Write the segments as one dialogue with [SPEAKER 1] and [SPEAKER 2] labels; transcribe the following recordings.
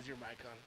[SPEAKER 1] has your mic on.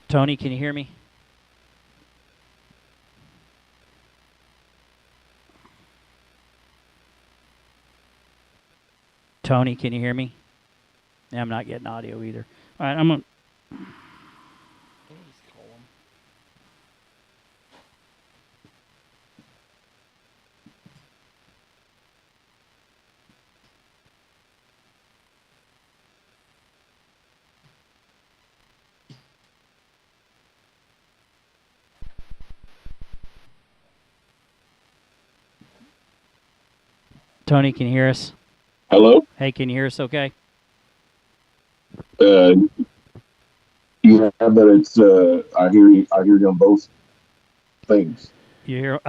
[SPEAKER 1] Tony, can you hear me? Tony, can you hear me? Yeah, I'm not getting audio either. All right, I'm going to... Tony, can you hear us?
[SPEAKER 2] Hello?
[SPEAKER 1] Hey, can you hear us okay?
[SPEAKER 2] Yeah, but it's I hear you on both things.
[SPEAKER 1] You hear?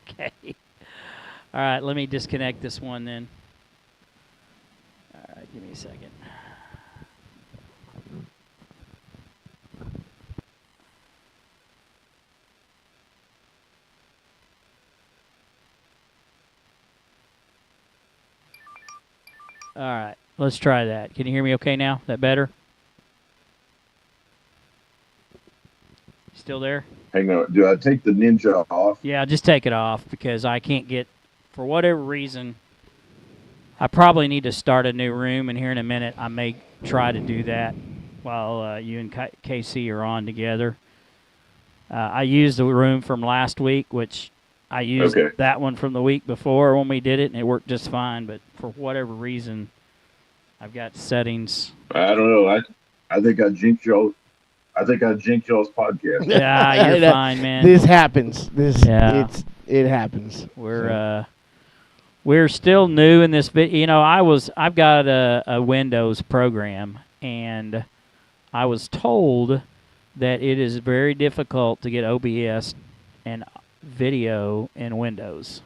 [SPEAKER 1] Okay. All right, let me disconnect this one then. All right, give me a second. All right, let's try that. Can you hear me okay now? Is that better? Still there?
[SPEAKER 2] Hang on. Do I take the Ninja off?
[SPEAKER 1] Yeah, just take it off because I can't get, for whatever reason, I probably need to start a new room, and here in a minute I may try to do that while you and KC are on together. I used the room from last week, which I used that one from the week before when we did it, and it worked just fine, but for whatever reason, I've got settings.
[SPEAKER 2] I don't know. I think I jinxed y'all. I think I jinxed y'all's podcast.
[SPEAKER 1] Yeah, you're fine, man.
[SPEAKER 3] This happens. It happens.
[SPEAKER 1] We're still new in this bit. You know, I've got a Windows program, and I was told that it is very difficult to get OBS and video in Windows.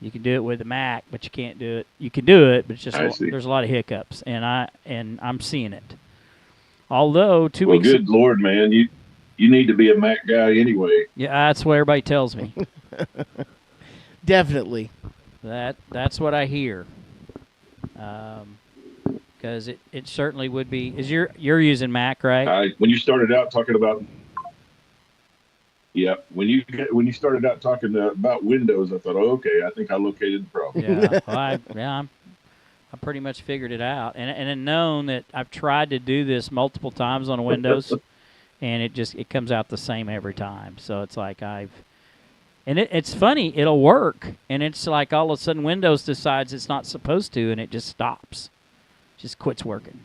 [SPEAKER 1] You can do it with the Mac, but you can't do it. You can do it, but it's just there's a lot of hiccups, and I'm seeing it. Although 2 weeks.
[SPEAKER 2] Well, good Lord, man, you need to be a Mac guy anyway.
[SPEAKER 1] Yeah, that's what everybody tells me.
[SPEAKER 3] Definitely.
[SPEAKER 1] That's what I hear. Because it certainly would be. You're using Mac, right?
[SPEAKER 2] When you started out talking about. Yeah, when you started out talking about Windows, I thought, okay, I think I located the problem.
[SPEAKER 1] Yeah, well, I pretty much figured it out, and known that I've tried to do this multiple times on Windows, and it comes out the same every time. So it's like it's funny, it'll work, and it's like all of a sudden Windows decides it's not supposed to, and it just stops, just quits working.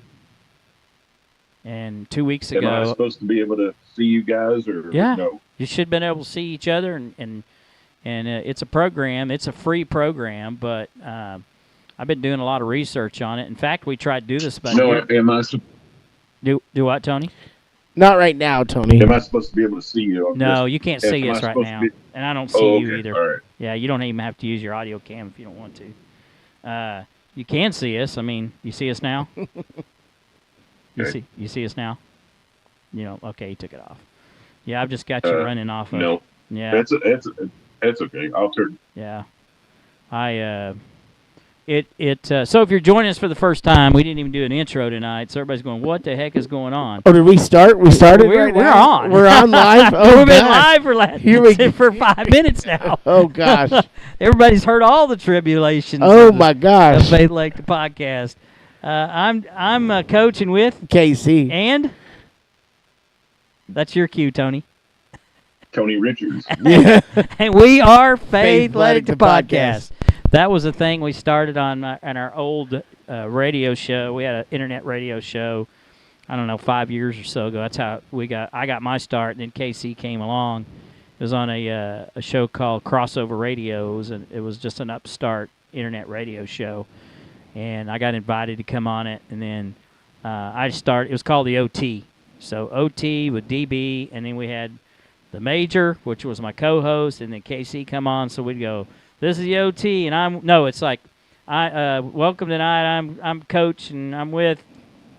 [SPEAKER 1] And 2 weeks ago,
[SPEAKER 2] am I supposed to be able to see you guys or no?
[SPEAKER 1] You should have been able to see each other, and it's a program. It's a free program, but I've been doing a lot of research on it. In fact, we tried to do this.
[SPEAKER 2] Am I?
[SPEAKER 1] Do what, Tony?
[SPEAKER 3] Not right now, Tony.
[SPEAKER 2] Am I supposed to be able to see you?
[SPEAKER 1] No, you can't see us right now, and I don't see you either.
[SPEAKER 2] All right.
[SPEAKER 1] Yeah, you don't even have to use your audio cam if you don't want to. You can see us. I mean, you see us now? You see us now? Okay, you took it off. Yeah, I've just got you running off of.
[SPEAKER 2] No.
[SPEAKER 1] Yeah.
[SPEAKER 2] That's okay. I'll turn.
[SPEAKER 1] Yeah. So if you're joining us for the first time, we didn't even do an intro tonight, so everybody's going, what the heck is going on?
[SPEAKER 3] Oh, did we start? We started
[SPEAKER 1] we're on.
[SPEAKER 3] We're on live? Oh,
[SPEAKER 1] we've been live for 5 minutes now.
[SPEAKER 3] Oh, gosh.
[SPEAKER 1] Everybody's heard all the tribulations.
[SPEAKER 3] Oh, my gosh.
[SPEAKER 1] Of Faithletic The Podcast. I'm coaching with
[SPEAKER 3] KC.
[SPEAKER 1] And that's your cue, Tony.
[SPEAKER 2] Tony Richards.
[SPEAKER 3] Yeah.
[SPEAKER 1] And we are Faithletic The Podcast. That was a thing we started on our old radio show. We had an internet radio show, I don't know, 5 years or so ago. That's how I got my start, and then KC came along. It was on a show called Crossover Radio. It was just an upstart internet radio show. And I got invited to come on it, and then it was called the OT. So OT with DB, and then we had the Major, which was my co-host, and then KC come on, so we'd go, this is the OT, and it's like, welcome tonight, I'm Coach, and I'm with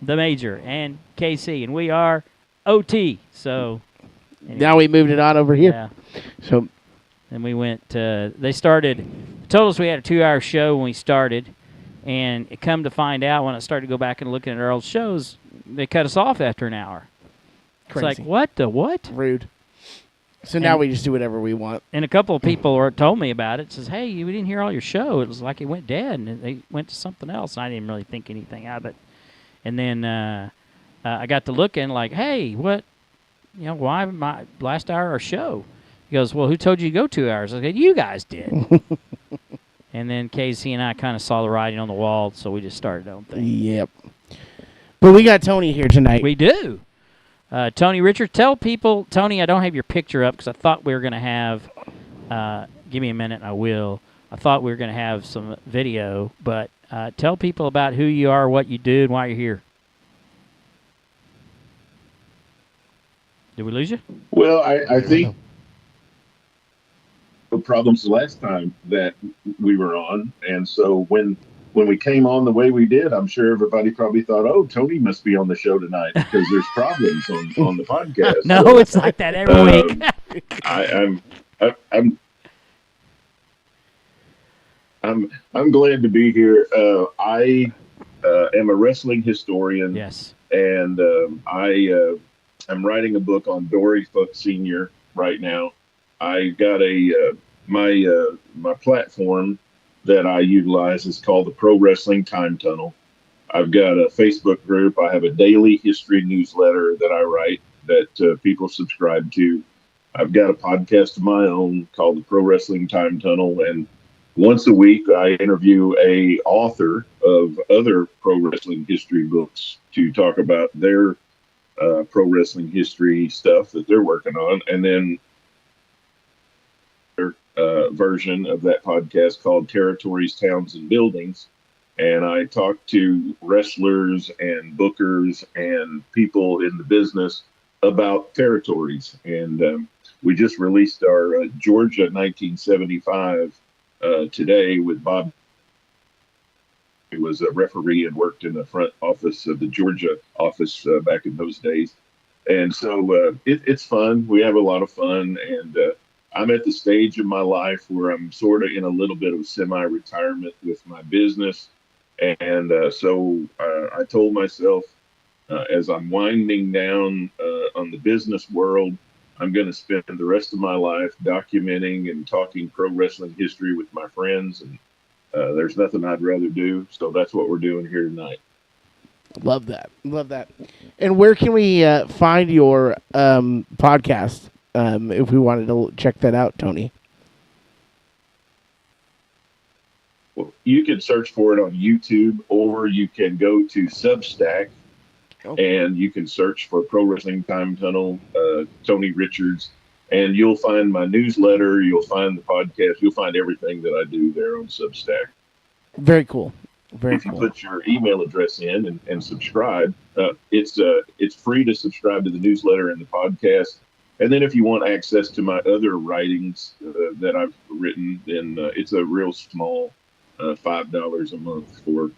[SPEAKER 1] the Major and KC, and we are OT. So
[SPEAKER 3] anyway, now we moved it on over here.
[SPEAKER 1] Yeah.
[SPEAKER 3] So
[SPEAKER 1] then we went, they told us we had a 2-hour show when we started, and it come to find out when I started to go back and looking at our old shows, they cut us off after an hour. It's like, what the what?
[SPEAKER 3] Rude. So now we just do whatever we want.
[SPEAKER 1] And a couple of people told me about it. Says, hey, we didn't hear all your show. It was like it went dead, and they went to something else. And I didn't really think anything of it. And then I got to looking like, hey, what, why my last hour of our show? He goes, well, who told you to go 2 hours? I said, you guys did. And then Casey and I kind of saw the writing on the wall, so we just started our own thing.
[SPEAKER 3] Yep. But we got Tony here tonight.
[SPEAKER 1] We do. Tony Richard, tell people, Tony, I don't have your picture up because I thought we were going to have, give me a minute and I will. I thought we were going to have some video, but tell people about who you are, what you do, and why you're here. Did we lose you?
[SPEAKER 2] Well, I think the problems the last time that we were on, and so when we came on the way we did, I'm sure everybody probably thought, "Oh, Tony must be on the show tonight because there's problems on the podcast."
[SPEAKER 1] No,
[SPEAKER 2] so,
[SPEAKER 1] it's like that every week.
[SPEAKER 2] I'm glad to be here. I am a wrestling historian.
[SPEAKER 1] Yes,
[SPEAKER 2] and I'm writing a book on Dory Funk Sr. right now. I got my platform that I utilize is called the Pro Wrestling Time Tunnel. I've got a Facebook group. I have a daily history newsletter that I write that people subscribe to. I've got a podcast of my own called the Pro Wrestling Time Tunnel, and once a week I interview a author of other pro wrestling history books to talk about their pro wrestling history stuff that they're working on, and then version of that podcast called Territories, Towns, and Buildings. And I talk to wrestlers and bookers and people in the business about territories. And we just released our Georgia 1975 today with Bob. He was a referee and worked in the front office of the Georgia office back in those days. And so it's fun. We have a lot of fun. And I'm at the stage of my life where I'm sort of in a little bit of semi-retirement with my business. And so I told myself, as I'm winding down on the business world, I'm going to spend the rest of my life documenting and talking pro wrestling history with my friends. And there's nothing I'd rather do. So that's what we're doing here tonight.
[SPEAKER 3] Love that. Love that. And where can we find your podcast if we wanted to check that out, Tony?
[SPEAKER 2] Well, you can search for it on YouTube, or you can go to Substack, and you can search for Pro Wrestling Time Tunnel, Tony Richards, and you'll find my newsletter, you'll find the podcast, you'll find everything that I do there on Substack.
[SPEAKER 3] Very cool. Very
[SPEAKER 2] if you
[SPEAKER 3] cool.
[SPEAKER 2] put your email address in and subscribe, it's free to subscribe to the newsletter and the podcast. And then if you want access to my other writings that I've written, then it's a real small $5 a month for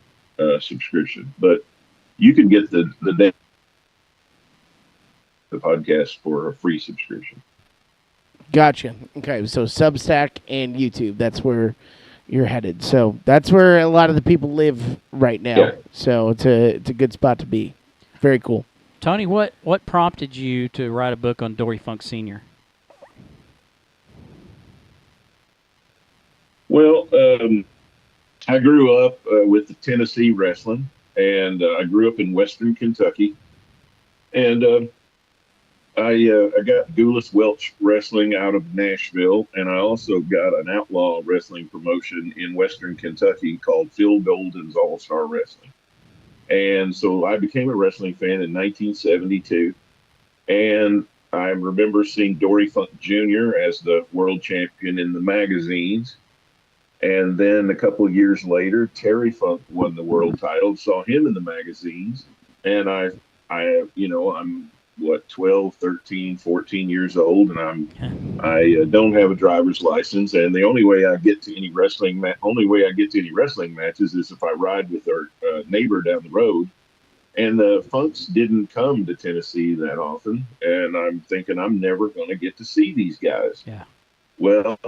[SPEAKER 2] subscription. But you can get the podcast for a free subscription.
[SPEAKER 3] Gotcha. Okay, so Substack and YouTube, that's where you're headed. So that's where a lot of the people live right now. Yeah. So it's a good spot to be. Very cool.
[SPEAKER 1] Tony, what prompted you to write a book on Dory Funk Sr.?
[SPEAKER 2] Well, I grew up with the Tennessee wrestling, and I grew up in Western Kentucky. And I got Doulis Welch Wrestling out of Nashville, and I also got an outlaw wrestling promotion in Western Kentucky called Phil Golden's All-Star Wrestling. And so I became a wrestling fan in 1972, and I remember seeing Dory Funk Jr. as the world champion in the magazines. And then a couple of years later, Terry Funk won the world title, saw him in the magazines, and I'm 12, 13, 14 years old, and I don't have a driver's license, and the only way I get to any wrestling matches is if I ride with our neighbor down the road. And the Funks didn't come to Tennessee that often, and I'm thinking I'm never going to get to see these guys.
[SPEAKER 1] Yeah.
[SPEAKER 2] Well,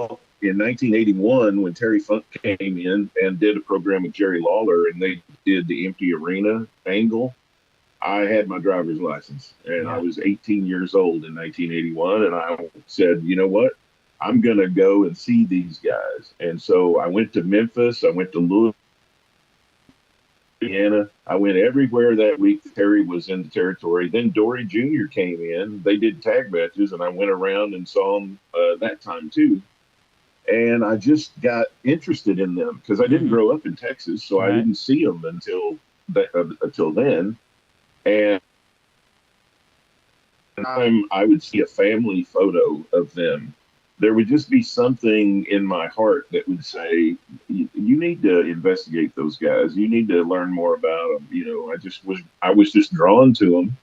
[SPEAKER 2] in 1981, when Terry Funk came in and did a program with Jerry Lawler, and they did the empty arena angle, I had my driver's license, and I
[SPEAKER 1] Yeah.
[SPEAKER 2] was 18 years old in 1981, and I said, you know what? I'm going to go and see these guys. And so I went to Memphis. I went to Louisiana. I went everywhere that week. Terry was in the territory. Then Dory Jr. came in. They did tag matches, and I went around and saw them that time too. And I just got interested in them because I didn't
[SPEAKER 1] Mm-hmm.
[SPEAKER 2] grow up in Texas, so I
[SPEAKER 1] Right.
[SPEAKER 2] didn't see them until then. And time I would see a family photo of them, there would just be something in my heart that would say, "You need to investigate those guys. You need to learn more about them." I was just drawn to them,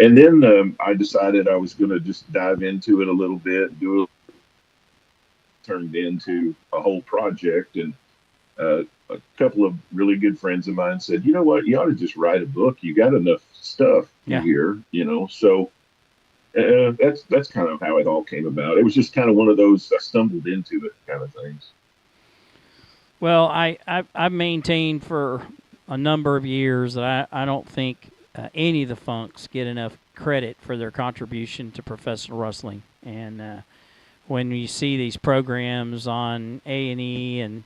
[SPEAKER 2] and then I decided I was going to just dive into it a little bit, do it. Turned into a whole project, and a couple of really good friends of mine said, "You know what? You ought to just write a book. You got enough stuff
[SPEAKER 1] Yeah.
[SPEAKER 2] here, So that's kind of how it all came about. It was just kind of one of those I stumbled into it kind of things.
[SPEAKER 1] Well, I've maintained for a number of years that I don't think any of the Funks get enough credit for their contribution to professional wrestling. And when you see these programs on A&E and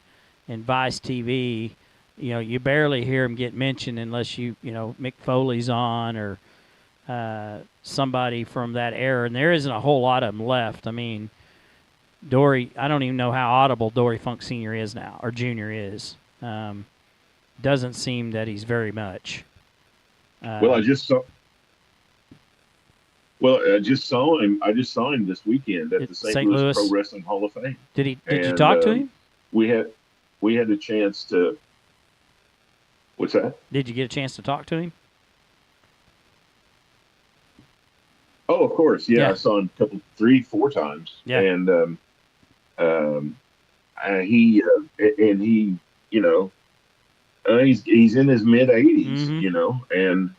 [SPEAKER 1] Vice TV, you barely hear them get mentioned unless Mick Foley's on or somebody from that era, and there isn't a whole lot of them left. I mean, Dory, I don't even know how audible Dory Funk Sr. is now, or Jr. is. Doesn't seem that he's very much.
[SPEAKER 2] Well, I just saw. Well, I just saw him. I just saw him this weekend at the St. Louis Pro Wrestling Hall of Fame.
[SPEAKER 1] Did you talk to him?
[SPEAKER 2] We had a chance to. What's that?
[SPEAKER 1] Did you get a chance to talk to him?
[SPEAKER 2] Oh, of course. Yeah,
[SPEAKER 1] Yeah.
[SPEAKER 2] I saw him 3, 4 times.
[SPEAKER 1] Yeah.
[SPEAKER 2] And he he's in his mid 80s,
[SPEAKER 1] Mm-hmm.
[SPEAKER 2] and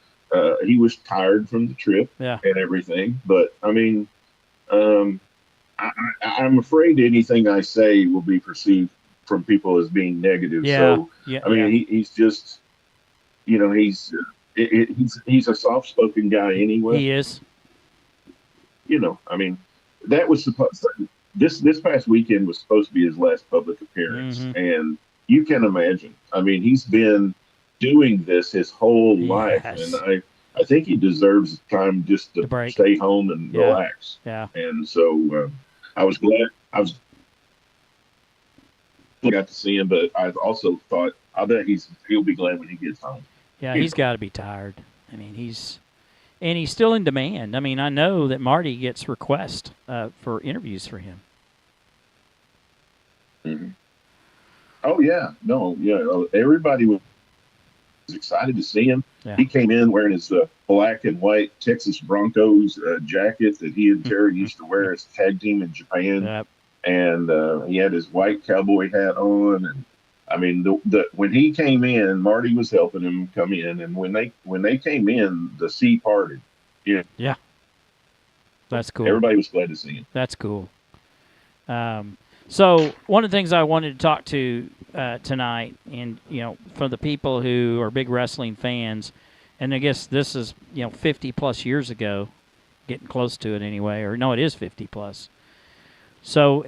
[SPEAKER 2] he was tired from the trip
[SPEAKER 1] Yeah.
[SPEAKER 2] and everything. But I mean, I'm afraid anything I say will be perceived from people as being negative.
[SPEAKER 1] Yeah.
[SPEAKER 2] So
[SPEAKER 1] Yeah.
[SPEAKER 2] I mean, he's just, he's a soft spoken guy anyway.
[SPEAKER 1] He is.
[SPEAKER 2] I mean, that was supposed. This past weekend was supposed to be his last public appearance,
[SPEAKER 1] Mm-hmm.
[SPEAKER 2] and you can imagine. I mean, he's been doing this his whole life,
[SPEAKER 1] Yes.
[SPEAKER 2] and I think he deserves time just to
[SPEAKER 1] break.
[SPEAKER 2] stay home and
[SPEAKER 1] Yeah.
[SPEAKER 2] relax.
[SPEAKER 1] Yeah.
[SPEAKER 2] And so I was glad I got to see him, but I also thought I bet he'll be glad when he gets home.
[SPEAKER 1] Yeah, he's got to be tired. I mean, he's still in demand. I mean, I know that Marty gets requests for interviews for him.
[SPEAKER 2] Mm-hmm. Oh yeah, no, yeah. Everybody was excited to see him.
[SPEAKER 1] Yeah.
[SPEAKER 2] He came in wearing his black and white Texas Broncos jacket that he and Terry used to wear as tag team in Japan,
[SPEAKER 1] Yep.
[SPEAKER 2] and he had his white cowboy hat on. And I mean, when he came in, Marty was helping him come in, and when they came in, the sea parted.
[SPEAKER 1] Yeah. That's cool.
[SPEAKER 2] Everybody was glad to see him.
[SPEAKER 1] That's cool. So one of the things I wanted to talk to tonight, and for the people who are big wrestling fans, and I guess this is 50 plus years ago, getting close to it anyway, or no, it is 50 plus. So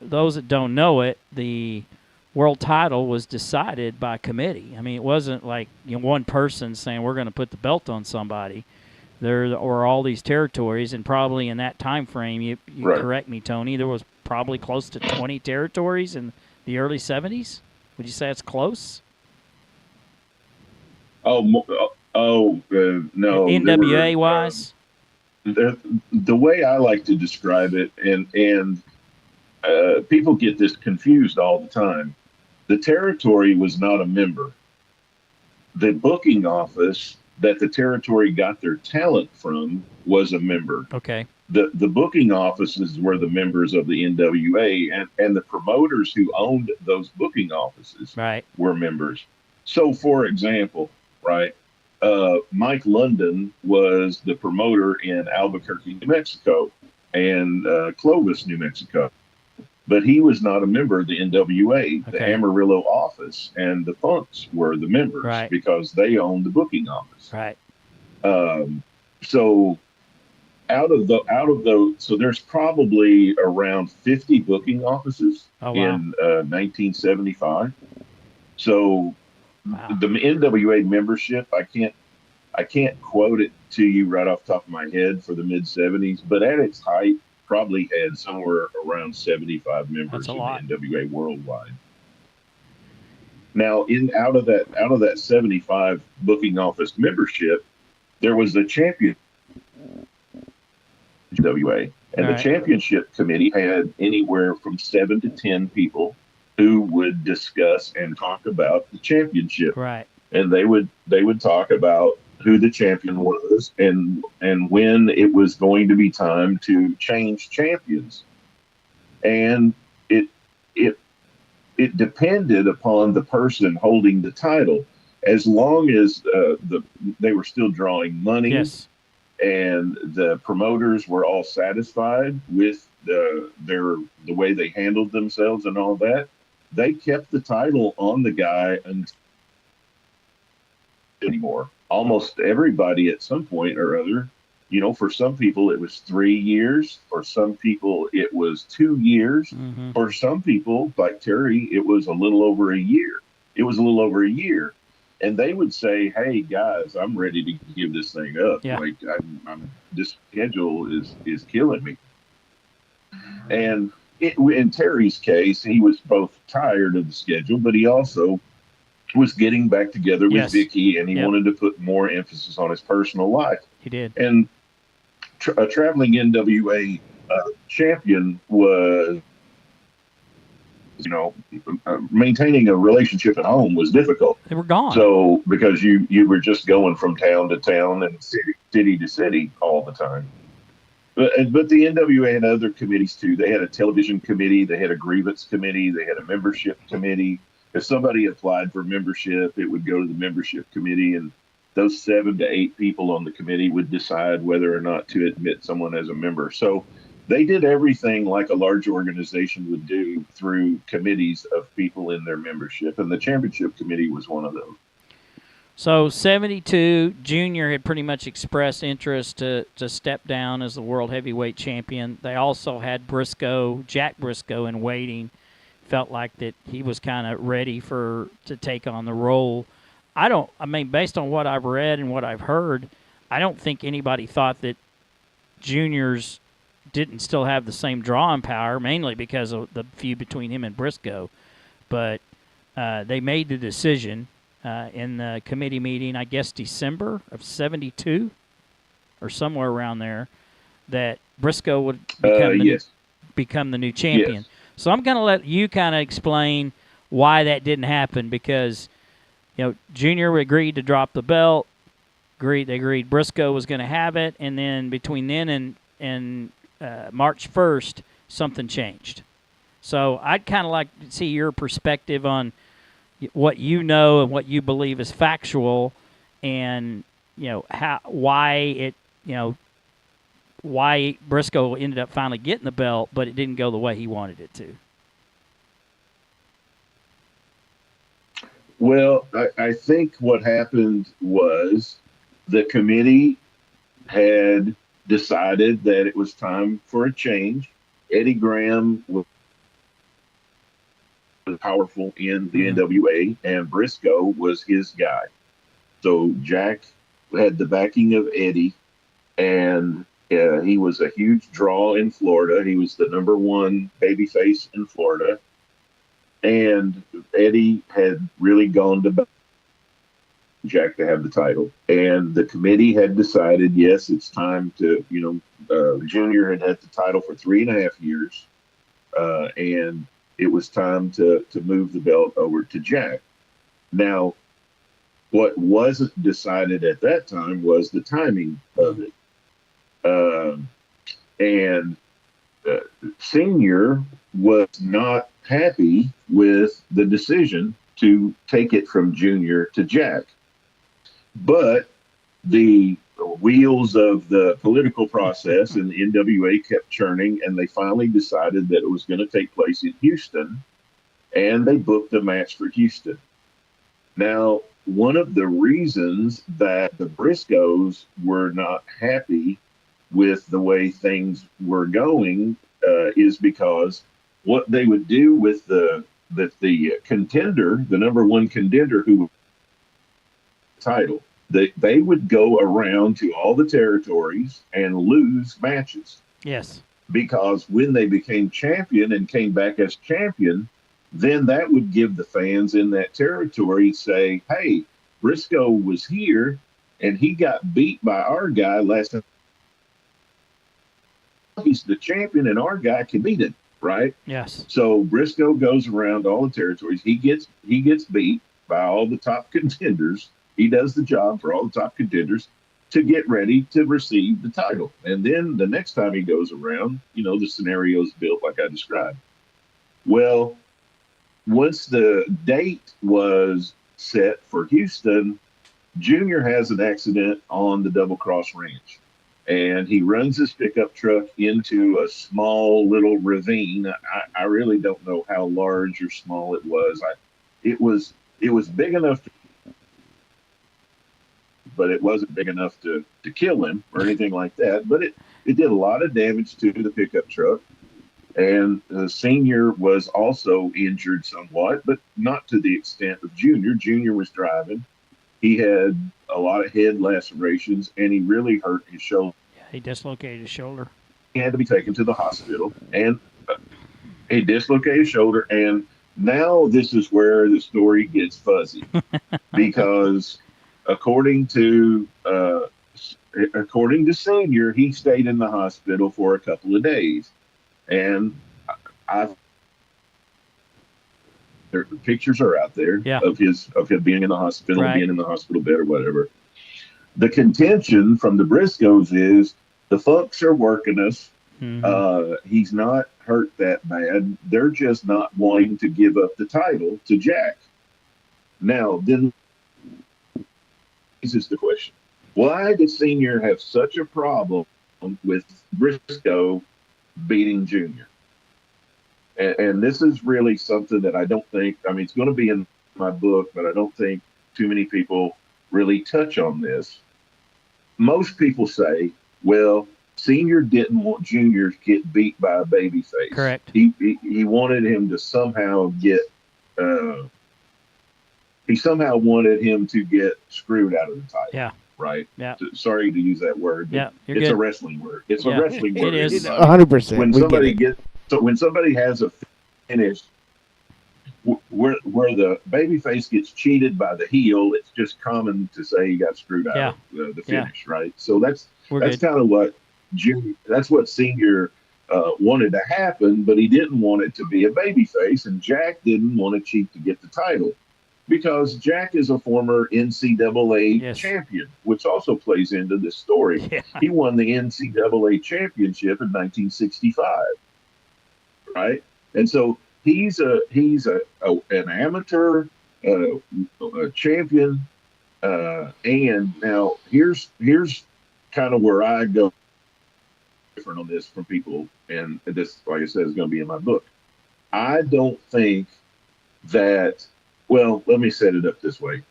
[SPEAKER 1] those that don't know it, the world title was decided by committee. I mean, it wasn't like one person saying we're going to put the belt on somebody. There were all these territories, and probably in that time frame, you
[SPEAKER 2] Right.
[SPEAKER 1] correct me, Tony, there was probably close to 20 territories in the early 70s. Would you say it's close?
[SPEAKER 2] No.
[SPEAKER 1] NWA wise?
[SPEAKER 2] The way I like to describe it, and people get this confused all the time. The territory was not a member. The booking office that the territory got their talent from was a member.
[SPEAKER 1] Okay.
[SPEAKER 2] The booking offices were the members of the NWA, and the promoters who owned those booking offices
[SPEAKER 1] Right.
[SPEAKER 2] were members. So, for example, right, Mike London was the promoter in Albuquerque, New Mexico, and Clovis, New Mexico. but he was not a member of the NWA. The
[SPEAKER 1] Okay.
[SPEAKER 2] Amarillo office and the Funks were the members
[SPEAKER 1] Right.
[SPEAKER 2] because they owned the booking office.
[SPEAKER 1] Right.
[SPEAKER 2] So so there's probably around 50 booking offices
[SPEAKER 1] Oh, wow.
[SPEAKER 2] in 1975. So
[SPEAKER 1] Wow.
[SPEAKER 2] the NWA membership, I can't quote it to you right off the top of my head for the mid 70s, but at its height, probably had somewhere around 75 members
[SPEAKER 1] That's a
[SPEAKER 2] in
[SPEAKER 1] lot.
[SPEAKER 2] the NWA worldwide. Now, out of that 75 booking office membership, there was a champion NWA, and the
[SPEAKER 1] Right.
[SPEAKER 2] championship committee had anywhere from 7 to 10 people who would discuss and talk about the championship.
[SPEAKER 1] Right.
[SPEAKER 2] And they would talk about who the champion was and when it was going to be time to change champions. And it it depended upon the person holding the title. As long as they were still drawing money,
[SPEAKER 1] Yes.
[SPEAKER 2] and the promoters were all satisfied with the way they handled themselves and all that, they kept the title on the guy until anymore. Almost everybody at some point or other, for some people it was 3 years, for some people it was 2 years,
[SPEAKER 1] Mm-hmm.
[SPEAKER 2] for some people like Terry, it was a little over a year. And they would say, "Hey guys, I'm ready to give this thing up.
[SPEAKER 1] Yeah.
[SPEAKER 2] Like this schedule is killing me." And in Terry's case, he was both tired of the schedule, but he also was getting back together with
[SPEAKER 1] Yes.
[SPEAKER 2] Vicky, and he
[SPEAKER 1] Yep.
[SPEAKER 2] wanted to put more emphasis on his personal life.
[SPEAKER 1] He did.
[SPEAKER 2] And a traveling NWA champion was, maintaining a relationship at home was difficult.
[SPEAKER 1] They were gone.
[SPEAKER 2] So because you were just going from town to town and city to city all the time. But the NWA had other committees too. They had a television committee, they had a grievance committee, they had a membership committee. If somebody applied for membership, it would go to the membership committee, and those 7 to 8 people on the committee would decide whether or not to admit someone as a member. So they did everything like a large organization would do through committees of people in their membership, and the championship committee was one of them.
[SPEAKER 1] So 72, Junior had pretty much expressed interest to step down as the world heavyweight champion. They also had Jack Briscoe in waiting. Felt like that he was kind of ready to take on the role. Based on what I've read and what I've heard, I don't think anybody thought that Junior's didn't still have the same drawing power, mainly because of the feud between him and Briscoe. But they made the decision in the committee meeting, I guess December of 72 or somewhere around there, that Briscoe would become the new champion.
[SPEAKER 2] Yes.
[SPEAKER 1] So I'm going to let you kind of explain why that didn't happen, because Junior agreed to drop the belt. They agreed Briscoe was going to have it, and then between then and March 1st, something changed. So I'd kind of like to see your perspective on what you know and what you believe is factual, and why Briscoe ended up finally getting the belt, but it didn't go the way he wanted it to.
[SPEAKER 2] Well, I think what happened was the committee had decided that it was time for a change. Eddie Graham was powerful in the NWA, and Briscoe was his guy. So Jack had the backing of Eddie, and he was a huge draw in Florida. He was the number one babyface in Florida. And Eddie had really gone to Jack to have the title. And the committee had decided, yes, it's time to, Junior had had the title for 3.5 years. And it was time to move the belt over to Jack. Now, what wasn't decided at that time was the timing of it. Senior was not happy with the decision to take it from Junior to Jack. But the wheels of the political process in the NWA kept churning, and they finally decided that it was going to take place in Houston, and they booked a match for Houston. Now, one of the reasons that the Briscoes were not happy with the way things were going is because what they would do with the contender, the number one contender who title. They would go around to all the territories and lose matches
[SPEAKER 1] Yes.
[SPEAKER 2] because when they became champion and came back as champion, then that would give the fans in that territory say, hey, Briscoe was here and he got beat by our guy last time. He's the champion and our guy can beat him, right?
[SPEAKER 1] Yes.
[SPEAKER 2] So Briscoe goes around all the territories. He gets beat by all the top contenders. He does the job for all the top contenders to get ready to receive the title. And then the next time he goes around, the scenario's built like I described. Well, once the date was set for Houston, Junior has an accident on the Double Cross Ranch. And he runs his pickup truck into a small little ravine. I really don't know how large or small it was. It was big enough but it wasn't big enough to kill him or anything like that. But it did a lot of damage to the pickup truck. And the Senior was also injured somewhat, but not to the extent of Junior. Junior was driving. He had a lot of head lacerations, and he really hurt his shoulder.
[SPEAKER 1] Yeah, he dislocated his shoulder.
[SPEAKER 2] He had to be taken to the hospital, and he dislocated his shoulder. And now this is where the story gets fuzzy because according to Senior, he stayed in the hospital for a couple of days, and the pictures are out there of him being in the hospital,
[SPEAKER 1] right.
[SPEAKER 2] being in the hospital bed or whatever. The contention from the Briscoes is the Funks are working us. Mm-hmm. He's not hurt that bad. They're just not wanting to give up the title to Jack. Now, then, this is the question. Why does Senior have such a problem with Briscoe beating Junior? And this is really something that I don't think, it's going to be in my book, but I don't think too many people really touch on this. Most people say, well, Senior didn't want Junior to get beat by a babyface.
[SPEAKER 1] Correct.
[SPEAKER 2] He wanted him to somehow get, he somehow wanted him to get screwed out of the title.
[SPEAKER 1] Yeah.
[SPEAKER 2] Right?
[SPEAKER 1] Yeah.
[SPEAKER 2] Sorry to use that word. But it's
[SPEAKER 1] good.
[SPEAKER 2] A wrestling word. It's a wrestling word.
[SPEAKER 1] It is.
[SPEAKER 3] 100%.
[SPEAKER 2] When somebody has a finish where the babyface gets cheated by the heel, it's just common to say he got screwed out of the finish, right? So that's kind of what that's what Senior wanted to happen, but he didn't want it to be a babyface, and Jack didn't want to cheat to get the title because Jack is a former NCAA champion, which also plays into this story. Yeah. He won the NCAA championship in 1965, right? And so he's an amateur champion, and now here's kind of where I go different on this from people, and this, like I said, is going to be in my book. I don't think that. Well, let me set it up this way.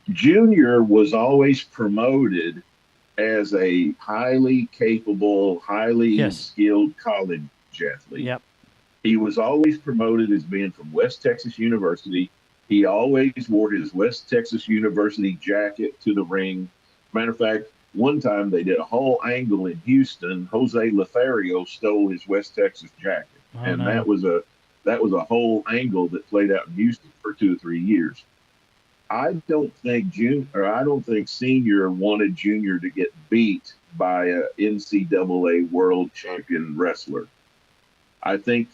[SPEAKER 2] Junior was always promoted as a highly capable, highly skilled college athlete.
[SPEAKER 1] Yep.
[SPEAKER 2] He was always promoted as being from West Texas University. He always wore his West Texas University jacket to the ring. Matter of fact, one time they did a whole angle in Houston. Jose Lothario stole his West Texas jacket. That was a whole angle that played out in Houston for 2 or 3 years. I don't think Senior wanted Junior to get beat by a NCAA world champion wrestler. I think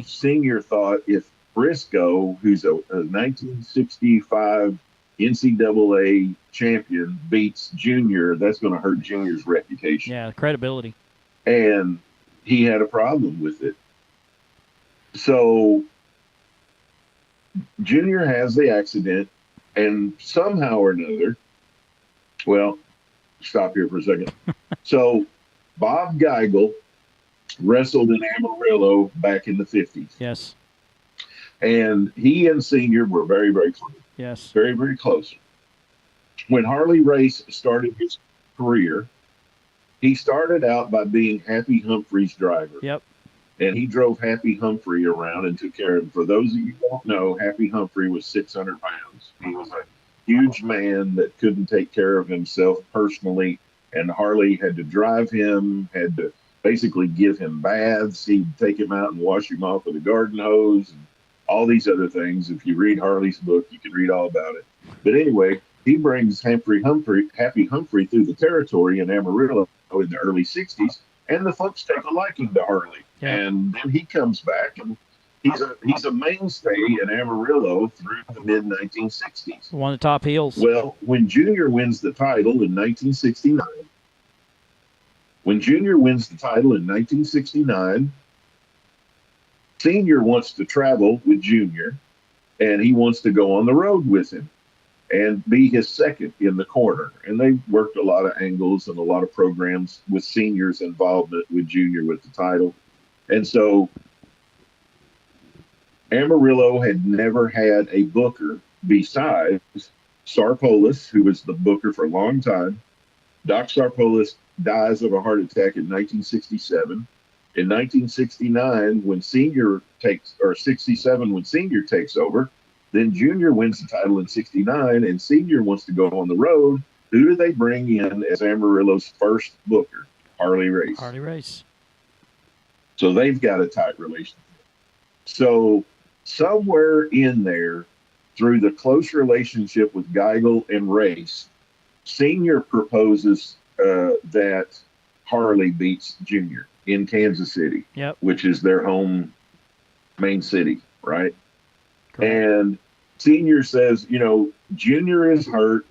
[SPEAKER 2] Senior thought if Briscoe, who's a 1965 NCAA champion, beats Junior, that's going to hurt Junior's reputation.
[SPEAKER 1] Yeah, credibility.
[SPEAKER 2] And he had a problem with it. So Junior has the accident, and somehow or another, Well, stop here for a second. So Bob Geigel wrestled in Amarillo back in the 50s.
[SPEAKER 1] Yes.
[SPEAKER 2] And he and Senior were very, very close.
[SPEAKER 1] Yes.
[SPEAKER 2] Very, very close. When Harley Race started his career, he started out by being Happy Humphrey's driver.
[SPEAKER 1] Yep.
[SPEAKER 2] And he drove Happy Humphrey around and took care of him. For those of you who don't know, Happy Humphrey was 600 pounds. He was a huge man that couldn't take care of himself personally. And Harley had to drive him, had to basically give him baths. He'd take him out and wash him off with a garden hose and all these other things. If you read Harley's book, you can read all about it. But anyway, he brings Happy Humphrey through the territory in Amarillo in the early 60s, and the folks take a liking to Harley.
[SPEAKER 1] Yeah.
[SPEAKER 2] And then he comes back, and he's a mainstay in Amarillo through the mid 1960s.
[SPEAKER 1] One of the top heels.
[SPEAKER 2] Well, when Junior wins the title in 1969, Senior wants to travel with Junior, and he wants to go on the road with him and be his second in the corner. And they worked a lot of angles and a lot of programs with Senior's involvement with Junior with the title. And so Amarillo had never had a booker besides Sarpolis, who was the booker for a long time. Doc Sarpolis dies of a heart attack in 1967. In 1969, when Senior takes, or 67, when Senior takes over, then Junior wins the title in 69, and Senior wants to go on the road. Who do they bring in as Amarillo's first booker? Harley Race.
[SPEAKER 1] Harley Race.
[SPEAKER 2] So they've got a tight relationship. So somewhere in there, through the close relationship with Geigel and Race, Senior proposes that Harley beats Junior in Kansas City,
[SPEAKER 1] yep,
[SPEAKER 2] which is their home main city, right?
[SPEAKER 1] Correct.
[SPEAKER 2] And Senior says, Junior is hurt.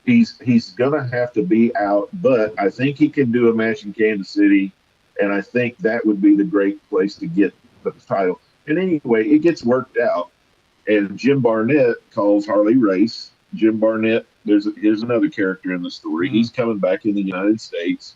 [SPEAKER 2] He's gonna have to be out, but I think he can do a match in Kansas City, and I think that would be the great place to get the title. And anyway, it gets worked out, and Jim Barnett calls Harley Race. Jim Barnett, here's another character in the story.
[SPEAKER 1] Mm-hmm.
[SPEAKER 2] He's coming back in the United States,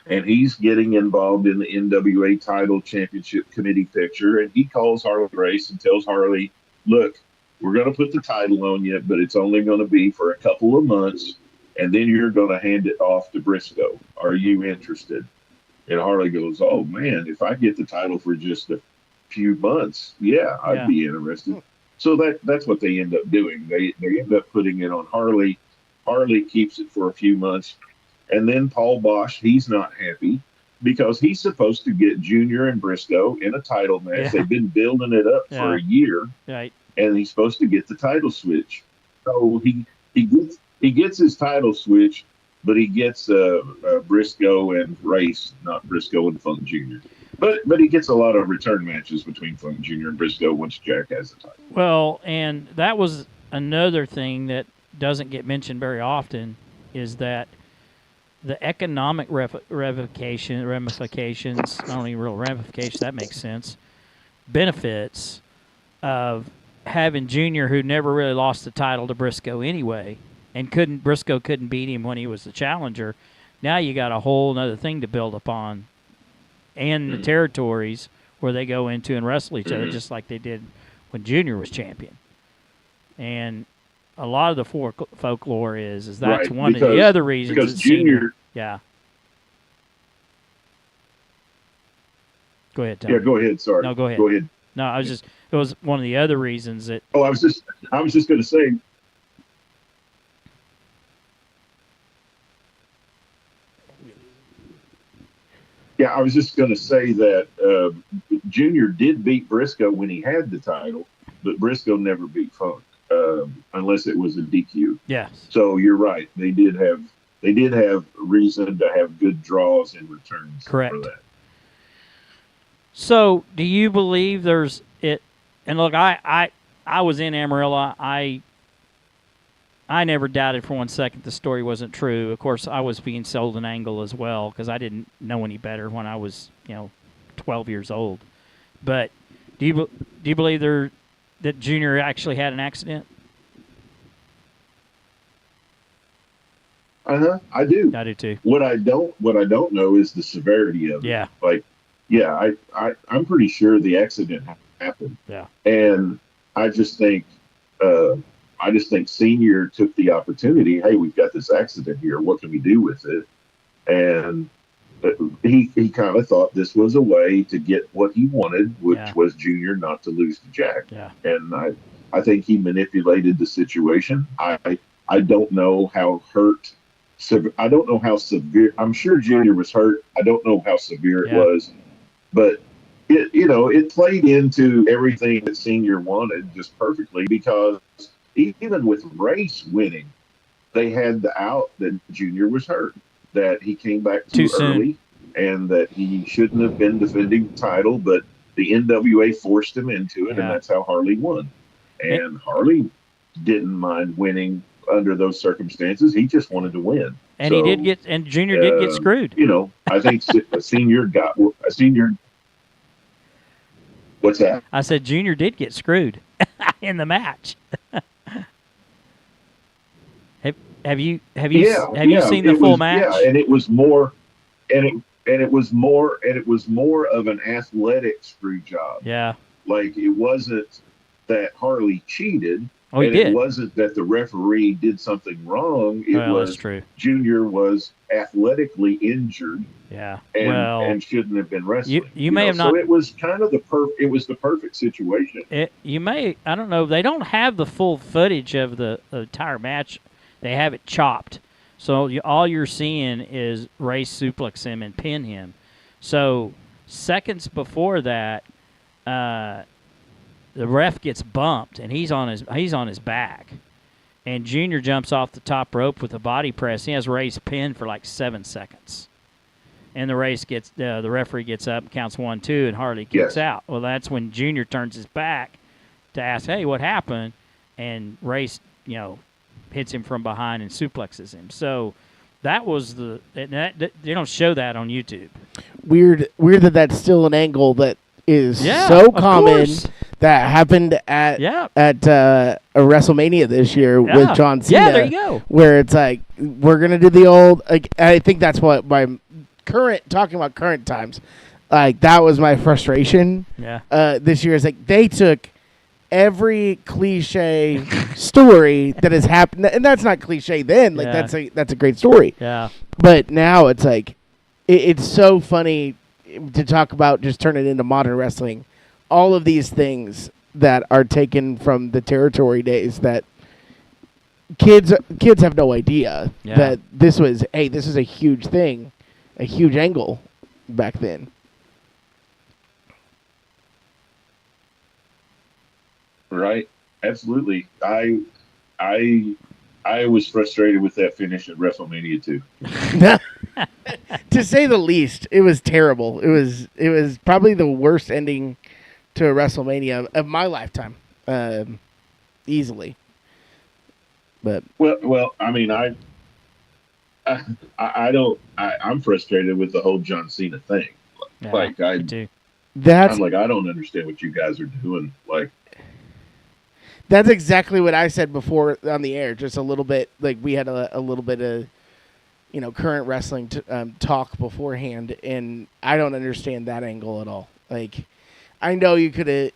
[SPEAKER 2] and he's getting involved in the NWA title championship committee picture, and he calls Harley Race and tells Harley, look, we're going to put the title on you, but it's only going to be for a couple of months, and then you're going to hand it off to Briscoe. Are you interested? And Harley goes, oh, man, if I get the title for just a few months, I'd be interested. So that's what they end up doing. They end up putting it on Harley. Harley keeps it for a few months. And then Paul Bosch, he's not happy because he's supposed to get Junior and Briscoe in a title match.
[SPEAKER 1] Yeah.
[SPEAKER 2] They've been building it up for a year.
[SPEAKER 1] Right.
[SPEAKER 2] And he's supposed to get the title switch. So he gets his title switch, but he gets Briscoe and Race, not Briscoe and Funk Jr. But he gets a lot of return matches between Funk Jr. and Briscoe once Jack has the title.
[SPEAKER 1] Well, and that was another thing that doesn't get mentioned very often is that the economic ramifications, not only real ramifications, that makes sense, benefits of having Junior, who never really lost the title to Briscoe anyway, and Briscoe couldn't beat him when he was the challenger. Now you got a whole other thing to build upon, and the territories where they go into and wrestle each other, just like they did when Junior was champion. And a lot of the folklore is that's one of the other reasons.
[SPEAKER 2] Because Junior,
[SPEAKER 1] yeah. Go ahead, Tony.
[SPEAKER 2] Yeah, go ahead. Sorry.
[SPEAKER 1] No, go ahead.
[SPEAKER 2] Go ahead.
[SPEAKER 1] No, it was one of the other reasons that.
[SPEAKER 2] Oh, I was just going to say. Yeah, I was just going to say that Junior did beat Briscoe when he had the title, but Briscoe never beat Funk unless it was a DQ.
[SPEAKER 1] Yes.
[SPEAKER 2] So you're right. They did have reason to have good draws in returns.
[SPEAKER 1] Correct.
[SPEAKER 2] For that.
[SPEAKER 1] So, do you believe there's it? And look, I was in Amarillo. I never doubted for 1 second the story wasn't true. Of course, I was being sold an angle as well because I didn't know any better when I was 12 years old. But do you believe that Junior actually had an accident?
[SPEAKER 2] I do.
[SPEAKER 1] I do too.
[SPEAKER 2] What I don't know is the severity of it.
[SPEAKER 1] Yeah.
[SPEAKER 2] Like, yeah, I'm pretty sure the accident happened.
[SPEAKER 1] Yeah.
[SPEAKER 2] And I just think, uh, Senior took the opportunity. Hey, we've got this accident here. What can we do with it? And he kind of thought this was a way to get what he wanted, which was Junior not to lose to Jack.
[SPEAKER 1] Yeah.
[SPEAKER 2] And I think he manipulated the situation. I don't know how hurt. I don't know how severe. I'm sure Junior was hurt. I don't know how severe it was, but it played into everything that Senior wanted just perfectly, because even with Race winning, they had the out that Junior was hurt, that he came back too early, and that he shouldn't have been defending the title, but the NWA forced him into it, and that's how Harley won. And Harley didn't mind winning under those circumstances. He just wanted to win.
[SPEAKER 1] And Junior did get screwed.
[SPEAKER 2] I think Senior got a Senior. What's that?
[SPEAKER 1] I said Junior did get screwed in the match. Have you seen the full match?
[SPEAKER 2] Yeah, and it was more, it was more of an athletic screw job.
[SPEAKER 1] Yeah,
[SPEAKER 2] like it wasn't that Harley cheated.
[SPEAKER 1] Oh, he did.
[SPEAKER 2] It wasn't that the referee did something wrong. It was
[SPEAKER 1] that's true.
[SPEAKER 2] Junior was athletically injured.
[SPEAKER 1] Yeah,
[SPEAKER 2] and shouldn't have been wrestling.
[SPEAKER 1] You may have not.
[SPEAKER 2] So it was kind of the perfect situation.
[SPEAKER 1] I don't know. They don't have the full footage of the entire match. They have it chopped. So all you're seeing is Ray suplex him and pin him. So seconds before that, the ref gets bumped and he's on his back, and Junior jumps off the top rope with a body press. He has Ray's pinned for like 7 seconds, and the referee gets up, counts 1, 2, and Harley kicks out. Well, that's when Junior turns his back to ask, "Hey, what happened?" And Race, hits him from behind and suplexes him. So that was they don't show that on YouTube.
[SPEAKER 3] Weird that that's still an angle that is so common that happened at a WrestleMania this year with John Cena.
[SPEAKER 1] Yeah, there you go.
[SPEAKER 3] Where it's like, we're gonna do the old. I think that's what talking about current times. Like, that was my frustration.
[SPEAKER 1] Yeah.
[SPEAKER 3] This year is like, they took every cliche story that has happened, and that's not cliche then. Like, that's a great story.
[SPEAKER 1] Yeah.
[SPEAKER 3] But now it's like, it's so funny to talk about, just turn it into modern wrestling. All of these things that are taken from the territory days that kids have no idea that this is a huge thing, a huge angle back then.
[SPEAKER 2] Right. Absolutely. I was frustrated with that finish at WrestleMania 2.
[SPEAKER 3] To say the least, it was terrible. It was probably the worst ending to a WrestleMania of my lifetime, easily. But
[SPEAKER 2] I mean, I'm frustrated with the whole John Cena thing.
[SPEAKER 1] Me too.
[SPEAKER 3] I'm
[SPEAKER 2] like, I don't understand what you guys are doing. Like,
[SPEAKER 3] that's exactly what I said before on the air. Just a little bit, like, we had a little bit of, current wrestling talk beforehand, and I don't understand that angle at all. Like, I know you could have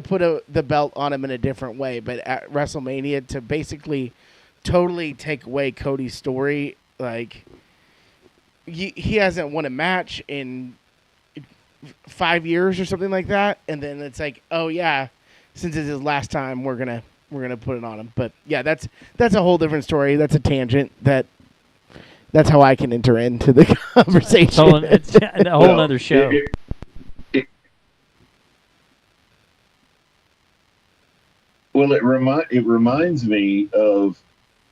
[SPEAKER 3] put the belt on him in a different way, but at WrestleMania, to basically totally take away Cody's story, like, he hasn't won a match in 5 years or something like that, and then it's like, oh yeah, since it's his last time, we're gonna put it on him. But yeah, that's a whole different story. That's a tangent. That's how I can enter into the conversation.
[SPEAKER 1] It's a whole other show.
[SPEAKER 2] It reminds me of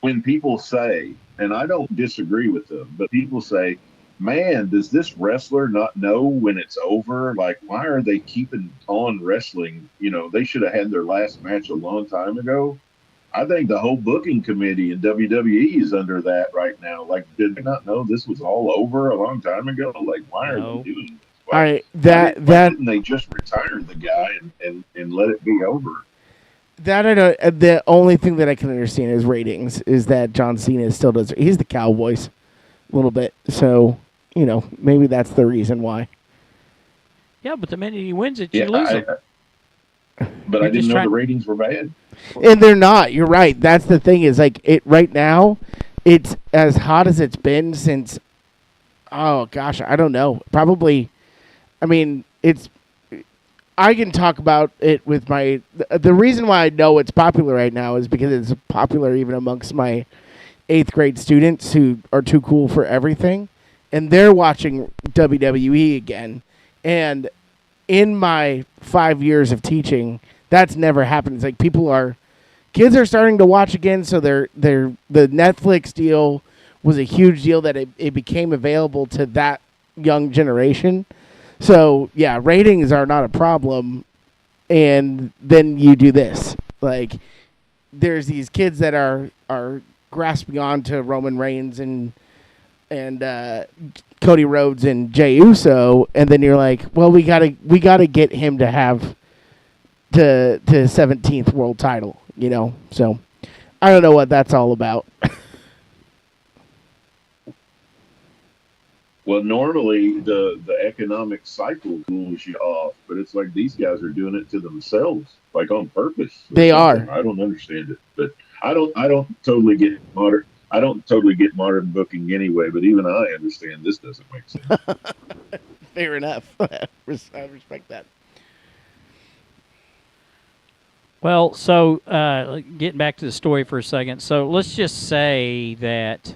[SPEAKER 2] when people say, and I don't disagree with them, but people say, man, does this wrestler not know when it's over? Like, why are they keeping on wrestling? They should have had their last match a long time ago. I think the whole booking committee in WWE is under that right now. Like, did they not know this was all over a long time ago? Like, why are they doing this?
[SPEAKER 3] Why
[SPEAKER 2] didn't they just retire the guy and let it be over?
[SPEAKER 3] That I don't. The only thing that I can understand is ratings. Is that John Cena still does? He's the Cowboys, a little bit. So maybe that's the reason why.
[SPEAKER 1] Yeah, but the minute he wins it, you
[SPEAKER 2] Yeah,
[SPEAKER 1] lose him.
[SPEAKER 2] but
[SPEAKER 1] You're
[SPEAKER 2] I didn't
[SPEAKER 1] just
[SPEAKER 2] know
[SPEAKER 1] trying-
[SPEAKER 2] the ratings were bad.
[SPEAKER 3] And they're not. You're right. That's the thing. Is like it right now. It's as hot as it's been since. Oh gosh, I don't know. Probably. I mean, it's. I can talk about it with my. The reason why I know it's popular right now is because it's popular even amongst my 8th grade students who are too cool for everything, and they're watching WWE again. And in my 5 years of teaching, that's never happened. It's like kids are starting to watch again. So the Netflix deal was a huge deal that it became available to that young generation. So yeah, ratings are not a problem, and then you do this. Like, there's these kids that are grasping on to Roman Reigns and Cody Rhodes and Jey Uso, and then you're like, well, we gotta get him to have the 17th world title, So I don't know what that's all about.
[SPEAKER 2] Well, normally the economic cycle cools you off, but it's like these guys are doing it to themselves, like on purpose.
[SPEAKER 3] They are.
[SPEAKER 2] I don't understand it, but I don't totally get modern. I don't totally get modern booking anyway, but even I understand this doesn't make sense.
[SPEAKER 3] Fair enough. I respect that.
[SPEAKER 1] Well, so getting back to the story for a second. So let's just say that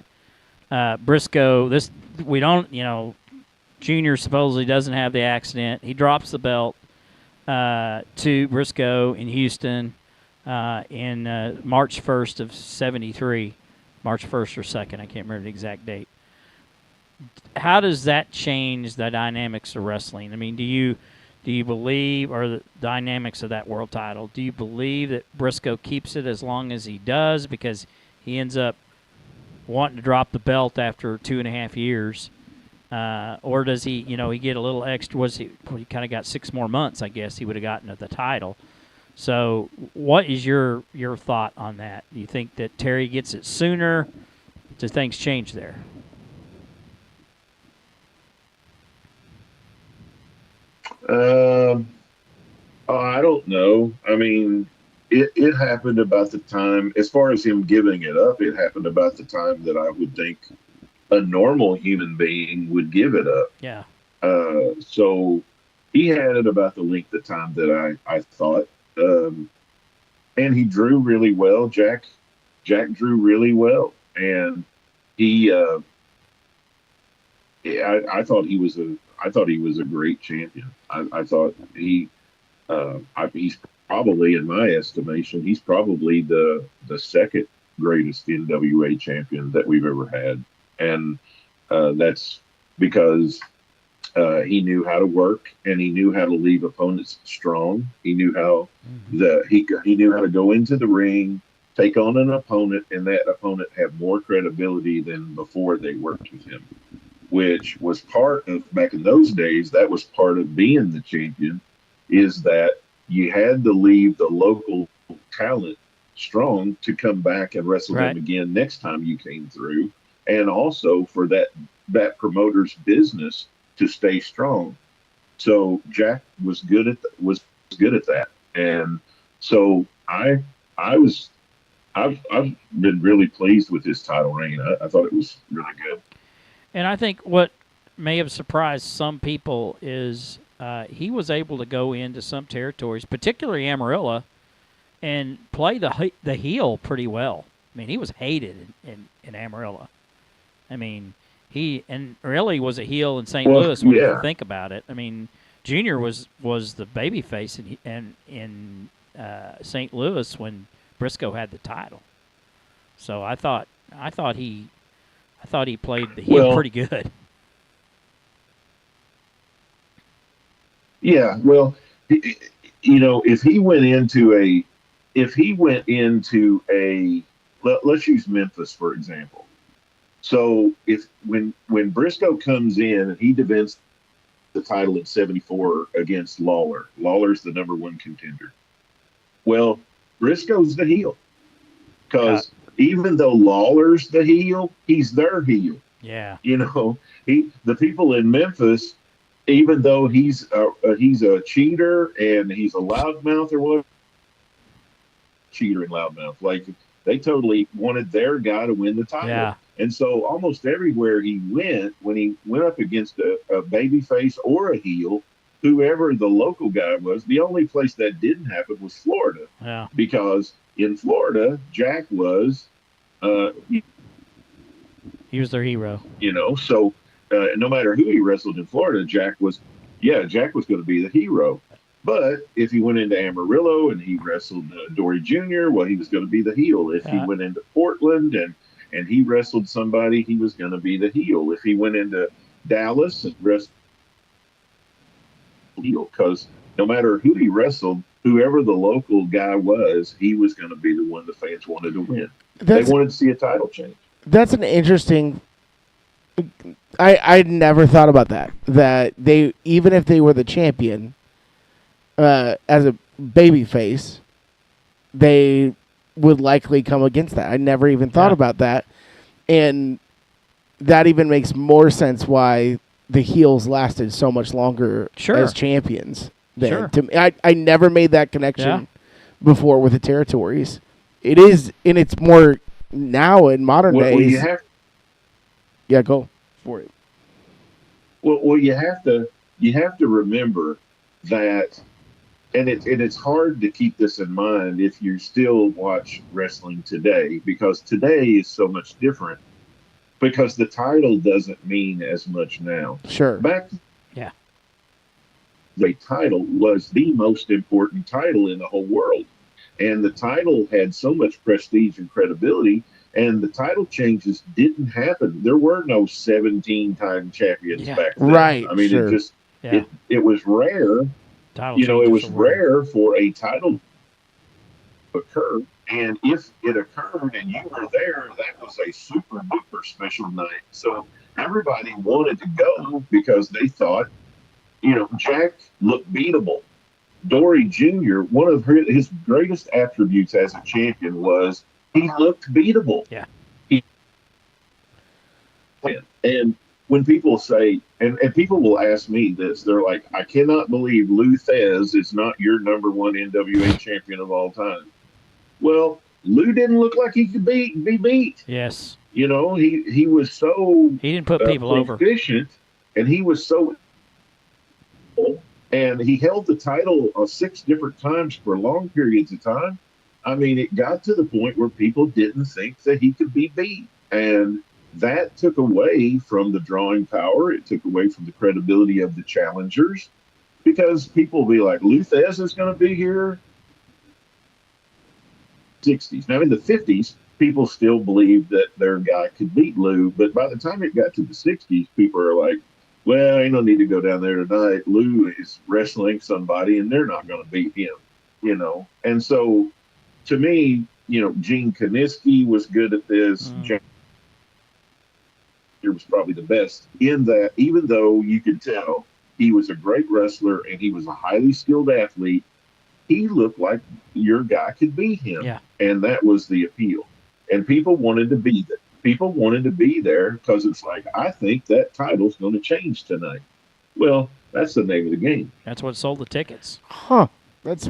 [SPEAKER 1] Briscoe, Junior supposedly doesn't have the accident. He drops the belt to Briscoe in Houston in March 1st of 73. March 1st or 2nd, I can't remember the exact date. How does that change the dynamics of wrestling? I mean, do you believe, or the dynamics of that world title, do you believe that Briscoe keeps it as long as he does because he ends up wanting to drop the belt after 2.5 years? Or does he get a little extra? He kind of got 6 more months, I guess, he would have gotten at the title. So what is your thought on that? Do you think that Terry gets it sooner? Do things change there?
[SPEAKER 2] I don't know. I mean, it happened about the time, as far as him giving it up, it happened about the time that I would think a normal human being would give it up.
[SPEAKER 1] Yeah.
[SPEAKER 2] So he had it about the length of time that I thought. And he drew really well. Jack drew really well. And he, I thought he was a great champion. I thought he's probably, in my estimation, he's probably the second greatest NWA champion that we've ever had. And that's because he knew how to work, and he knew how to leave opponents strong. He knew how he knew how to go into the ring, take on an opponent, and that opponent had more credibility than before they worked with him, which was part of, back in those days, that was part of being the champion, is that you had to leave the local talent strong to come back and wrestle them again next time you came through, and also for that promoter's business to stay strong. So Jack was good at that, and so I've been really pleased with his title reign. I thought it was really good.
[SPEAKER 1] And I think what may have surprised some people is he was able to go into some territories, particularly Amarillo, and play the heel pretty well. I mean, he was hated in Amarillo. I mean, he really was a heel in St. Louis when you think about it. I mean, Junior was the babyface in St. Louis when Briscoe had the title. So I thought he played the heel pretty good.
[SPEAKER 2] Yeah, well, if he went into a let's use Memphis for example. So when Briscoe comes in and he defends the title in '74 against Lawler, Lawler's the #1 contender. Well, Briscoe's the heel. Because even though Lawler's the heel, he's their heel.
[SPEAKER 1] Yeah.
[SPEAKER 2] You know, the people in Memphis, even though he's a cheater and he's a loudmouth or whatever, cheater and loudmouth, like they totally wanted their guy to win the title.
[SPEAKER 1] Yeah.
[SPEAKER 2] And so almost everywhere he went, when he went up against a baby face or a heel, whoever the local guy was, the only place that didn't happen was Florida.
[SPEAKER 1] Yeah.
[SPEAKER 2] Because in Florida, Jack was,
[SPEAKER 1] He was their hero.
[SPEAKER 2] So no matter who he wrestled in Florida, Jack was going to be the hero. But if he went into Amarillo and he wrestled Dory Jr., well, he was going to be the heel. If he went into Portland and he wrestled somebody, he was going to be the heel. If he went into Dallas and wrestled heel, because no matter who he wrestled, whoever the local guy was, he was going to be the one the fans wanted to win. They wanted to see a title change.
[SPEAKER 3] That's an interesting. I never thought about that. That they, even if they were the champion, as a baby face, they would likely come against that. I never even thought about that, and that even makes more sense why the heels lasted so much longer as champions. To me, I never made that connection before with the territories. It is, and it's more now in modern days. Go for it.
[SPEAKER 2] Well, you have to remember that, and it's hard to keep this in mind if you still watch wrestling today, because today is so much different. Because the title doesn't mean as much now.
[SPEAKER 3] Sure.
[SPEAKER 2] The title was the most important title in the whole world. And the title had so much prestige and credibility, and the title changes didn't happen. There were no 17-time champions back then.
[SPEAKER 3] Right.
[SPEAKER 2] I mean, it was rare. It was rare for a title to occur. And if it occurred and you were there, that was a super duper special night. So everybody wanted to go because they thought, Jack looked beatable. Dory Jr., one of his greatest attributes as a champion was he looked beatable.
[SPEAKER 1] Yeah.
[SPEAKER 2] And when people say, and people will ask me this, they're like, I cannot believe Lou Thez is not your number one NWA champion of all time. Well, Lou didn't look like he could be beat.
[SPEAKER 1] Yes.
[SPEAKER 2] He was so
[SPEAKER 1] he didn't put people
[SPEAKER 2] proficient, and he was so, and he held the title 6 different times for long periods of time. I mean, it got to the point where people didn't think that he could be beat, and that took away from the drawing power. It took away from the credibility of the challengers, because people will be like, Lou Thez is going to be here. 60s. Now, in the 50s, people still believed that their guy could beat Lou, but by the time it got to the 60s, people are like, well, ain't no need to go down there tonight. Lou is wrestling somebody, and they're not going to beat him, And so, to me, Gene Kiniski was good at this. Jack was probably the best in that, even though you could tell he was a great wrestler and he was a highly skilled athlete, he looked like your guy could beat him.
[SPEAKER 1] Yeah.
[SPEAKER 2] And that was the appeal. And people wanted to be there. People wanted to be there because it's like, I think that title's going to change tonight. Well, that's the name of the game.
[SPEAKER 1] That's what sold the tickets.
[SPEAKER 3] Huh. That's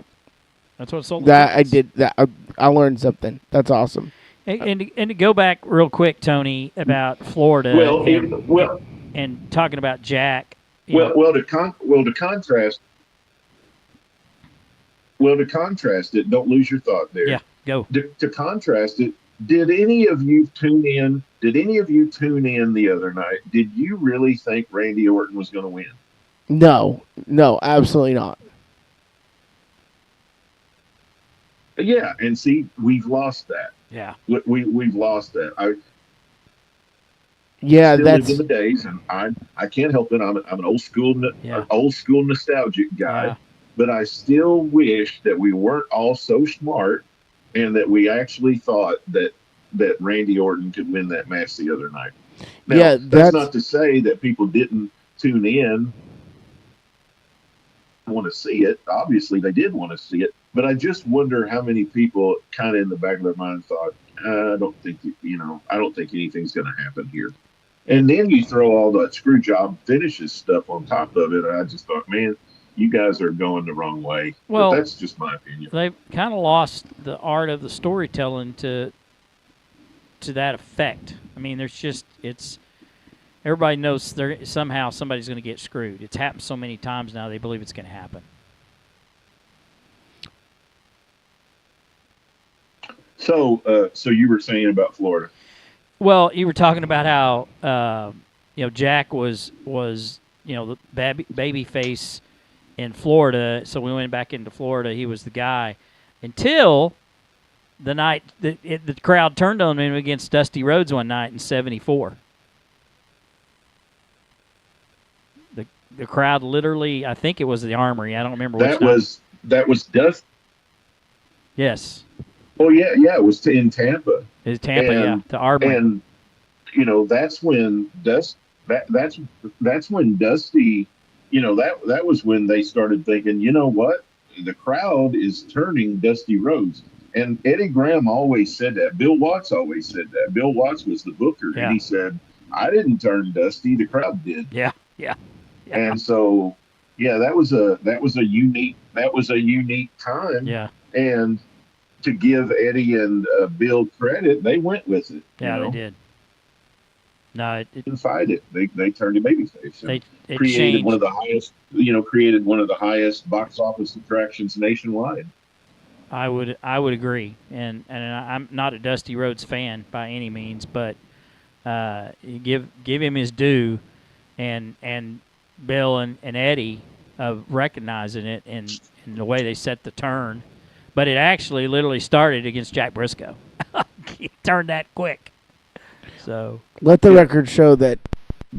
[SPEAKER 1] what sold the
[SPEAKER 3] that.
[SPEAKER 1] tickets.
[SPEAKER 3] I did that. I learned something. That's awesome.
[SPEAKER 1] And to go back real quick, Tony, about Florida and talking about Jack.
[SPEAKER 2] To contrast it, don't lose your thought there.
[SPEAKER 1] Yeah, go.
[SPEAKER 2] To contrast it, did any of you tune in the other night? Did you really think Randy Orton was going to win?
[SPEAKER 3] No, absolutely not.
[SPEAKER 2] Yeah, and see, we've lost that.
[SPEAKER 1] Yeah,
[SPEAKER 2] we've lost that.
[SPEAKER 3] That's
[SPEAKER 2] in the days, and I can't help it. I'm an old school nostalgic guy.
[SPEAKER 1] Yeah.
[SPEAKER 2] But I still wish that we weren't all so smart and that we actually thought that Randy Orton could win that match the other night. Now, that's not to say that people didn't tune in, want to see it. Obviously, they did want to see it. But I just wonder how many people kind of in the back of their mind thought, I don't think, I don't think anything's going to happen here. And then you throw all that screw job finishes stuff on top of it. And I just thought, man, you guys are going the wrong way.
[SPEAKER 1] Well,
[SPEAKER 2] but that's just my opinion.
[SPEAKER 1] They've kind of lost the art of the storytelling to that effect. I mean, everybody knows somehow somebody's going to get screwed. It's happened so many times now; they believe it's going to happen.
[SPEAKER 2] So, so you were saying about Florida?
[SPEAKER 1] Well, you were talking about how Jack was the baby face in Florida. So we went back into Florida. He was the guy until the night the crowd turned on him against Dusty Rhodes one night in '74. The crowd literally, I think it was the Armory. I don't remember which night.
[SPEAKER 2] That was Dusty.
[SPEAKER 1] Yes.
[SPEAKER 2] Oh yeah, it was in Tampa.
[SPEAKER 1] It's Tampa, the Armory.
[SPEAKER 2] And that's when that's when Dusty, that was when they started thinking, you know what, the crowd is turning Dusty Rhodes. And Eddie Graham always said that. Bill Watts always said that. Bill Watts was the booker, and he said, "I didn't turn Dusty; the crowd did."
[SPEAKER 1] Yeah.
[SPEAKER 2] And so, that was a unique time.
[SPEAKER 1] Yeah.
[SPEAKER 2] And to give Eddie and Bill credit, they went with it.
[SPEAKER 1] Yeah, they did. No, it
[SPEAKER 2] didn't fight it. They turned to babyface.
[SPEAKER 1] It
[SPEAKER 2] created
[SPEAKER 1] changed.
[SPEAKER 2] one of the highest. Created one of the highest box office attractions nationwide.
[SPEAKER 1] I would agree, and I'm not a Dusty Rhodes fan by any means, but give him his due, and Bill and Eddie of recognizing it and the way they set the turn. But it actually literally started against Jack Briscoe. He turned that quick. So
[SPEAKER 3] let the record show that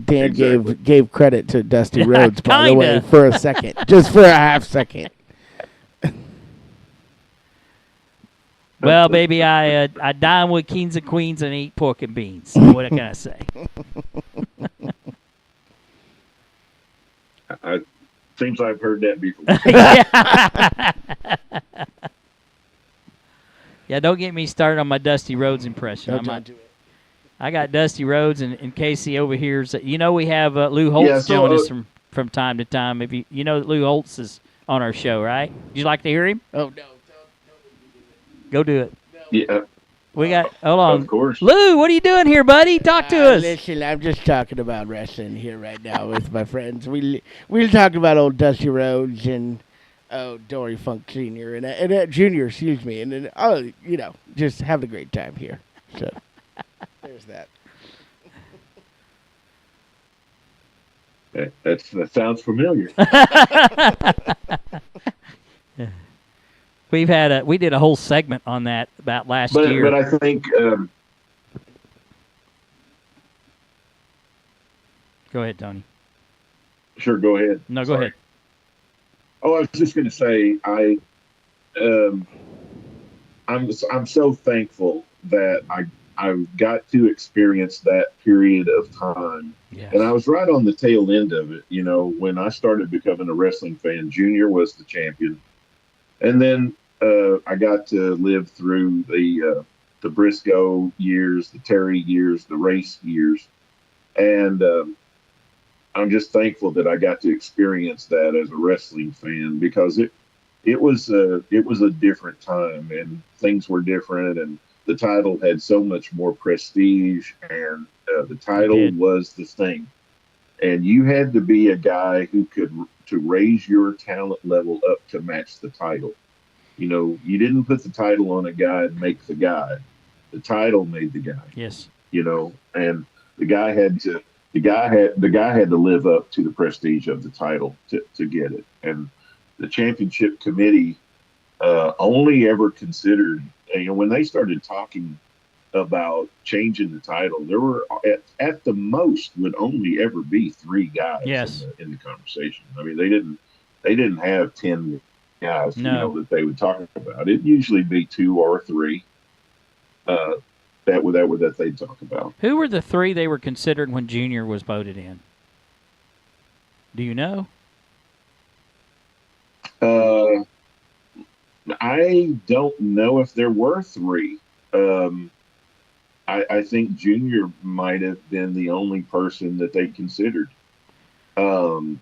[SPEAKER 3] Dan gave credit to Dusty Rhodes, by the way, for a second, just for a half second.
[SPEAKER 1] Well, baby, I dine with kings and queens and eat pork and beans. What can I say?
[SPEAKER 2] Seems I've heard that before.
[SPEAKER 1] Yeah, don't get me started on my Dusty Rhodes impression. I got Dusty Rhodes and Casey over here. So, we have Lou Holtz join us from time to time. If you know that Lou Holtz is on our show, right? Would you like to hear him?
[SPEAKER 3] Oh, no.
[SPEAKER 1] Go do it.
[SPEAKER 2] Yeah.
[SPEAKER 1] We got, hold on.
[SPEAKER 2] Of course.
[SPEAKER 1] Lou, what are you doing here, buddy? Talk to us.
[SPEAKER 3] Listen, I'm just talking about wrestling here right now with my friends. We were talking about old Dusty Rhodes and Dory Funk Sr. and Junior, excuse me. And then, just having a great time here. So there's that.
[SPEAKER 2] That sounds familiar.
[SPEAKER 1] We did a whole segment on that about last year.
[SPEAKER 2] But I think
[SPEAKER 1] go ahead, Tony.
[SPEAKER 2] Sure, go ahead.
[SPEAKER 1] No, go ahead.
[SPEAKER 2] Oh, I was just going to say I'm so thankful that I got to experience that period of time.
[SPEAKER 1] Yes.
[SPEAKER 2] And I was right on the tail end of it. When I started becoming a wrestling fan, Junior was the champion. And then I got to live through the Briscoe years, the Terry years, the Race years. And I'm just thankful that I got to experience that as a wrestling fan, because it was a different time and things were different, and the title had so much more prestige, and the title was the thing. And you had to be a guy who to raise your talent level up to match the title. You didn't put the title on a guy and make the guy. The title made the guy.
[SPEAKER 1] Yes.
[SPEAKER 2] And the guy had to live up to the prestige of the title to get it. And the championship committee only ever considered, when they started talking about changing the title, there were at the most would only ever be 3 guys in the conversation. I mean, they didn't have 10 guys, that they would talk about. It'd usually be 2 or 3 that they'd talk about.
[SPEAKER 1] Who were the 3 they were considered when Junior was voted in? Do you know?
[SPEAKER 2] I don't know if there were three. Um, I think Junior might have been the only person that they considered. Um,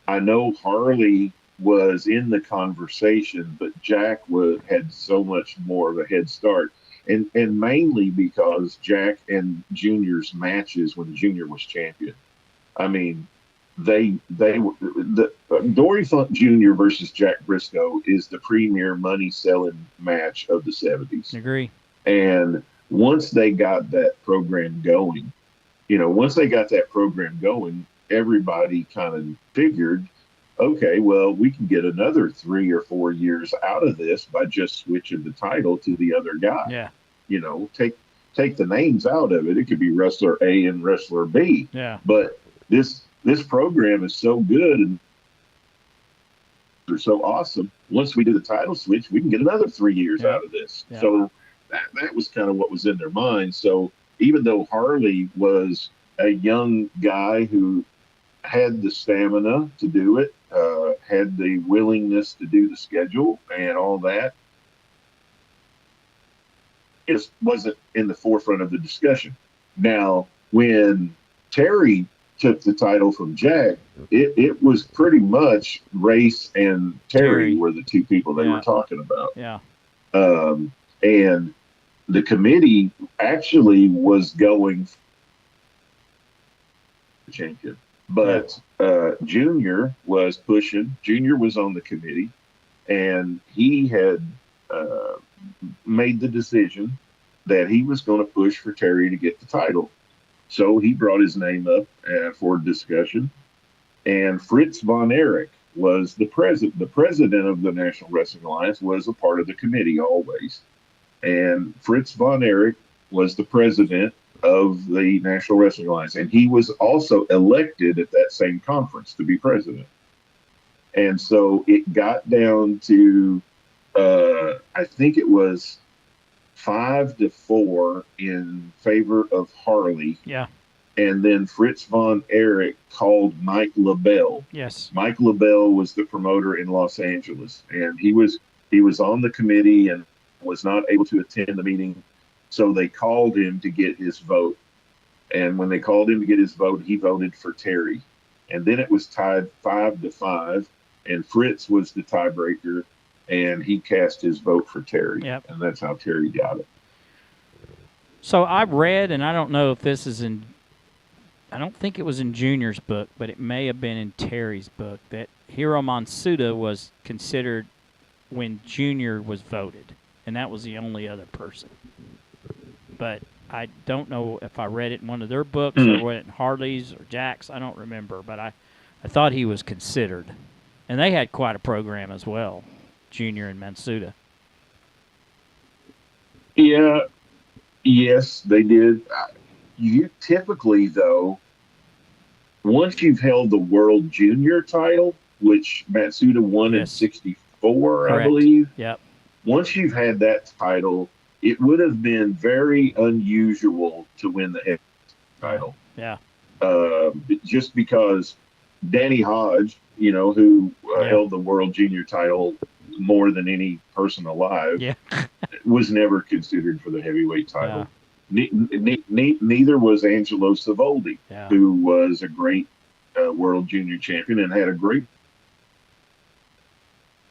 [SPEAKER 2] I know Harley was in the conversation, but Jack had so much more of a head start, and mainly because Jack and Junior's matches when Junior was champion. I mean, they were Dory Funk Jr. versus Jack Briscoe is the premier money selling match of the 70s.
[SPEAKER 1] Agree.
[SPEAKER 2] And once they got that program going, once they got that program going, everybody kind of figured, okay, well, we can get another 3 or 4 years out of this by just switching the title to the other guy.
[SPEAKER 1] Yeah.
[SPEAKER 2] Take the names out of it. It could be wrestler A and wrestler B.
[SPEAKER 1] Yeah.
[SPEAKER 2] But this program is so good and they're so awesome. Once we do the title switch, we can get another 3 years out of this.
[SPEAKER 1] Yeah.
[SPEAKER 2] So that was kind of what was in their mind. So even though Harley was a young guy who had the stamina to do it, had the willingness to do the schedule and all that, it wasn't in the forefront of the discussion. Now, when Terry took the title from Jack, it was pretty much Race and Terry were the two people they were talking about.
[SPEAKER 1] Yeah.
[SPEAKER 2] And the committee actually was going for champion, but Junior was pushing. Junior was on the committee, and he had made the decision that he was going to push for Terry to get the title. So he brought his name up for discussion, and Fritz von Erich was the president. The president of the National Wrestling Alliance was a part of the committee always, and Fritz von Erich was the president of the National Wrestling Alliance, and he was also elected at that same conference to be president. And so it got down to, I think it was 5-4 in favor of Harley.
[SPEAKER 1] Yeah.
[SPEAKER 2] And then Fritz von Erich called Mike LaBelle.
[SPEAKER 1] Yes.
[SPEAKER 2] Mike LaBelle was the promoter in Los Angeles, and he was on the committee and was not able to attend the meeting. So they called him to get his vote. And when they called him to get his vote, he voted for Terry. And then it was tied 5-5, and Fritz was the tiebreaker, and he cast his vote for Terry.
[SPEAKER 1] Yep.
[SPEAKER 2] And that's how Terry got it.
[SPEAKER 1] So I read, and I don't know if this is I don't think it was in Junior's book, but it may have been in Terry's book, that Hiro Matsuda was considered when Junior was voted, and that was the only other person. But I don't know if I read it in one of their books or read it in Harley's or Jack's. I don't remember, but I thought he was considered. And they had quite a program as well, Junior and Matsuda.
[SPEAKER 2] Yeah, yes, they did. You typically, though, once you've held the World Junior title, which Matsuda won in 64,
[SPEAKER 1] Correct.
[SPEAKER 2] I believe.
[SPEAKER 1] Yep.
[SPEAKER 2] Once you've had that title, it would have been very unusual to win the heavyweight title.
[SPEAKER 1] Yeah.
[SPEAKER 2] Just because Danny Hodge, who held the World Junior title more than any person alive, was never considered for the heavyweight title. Neither was Angelo Savoldi, who was a great World Junior champion and had a great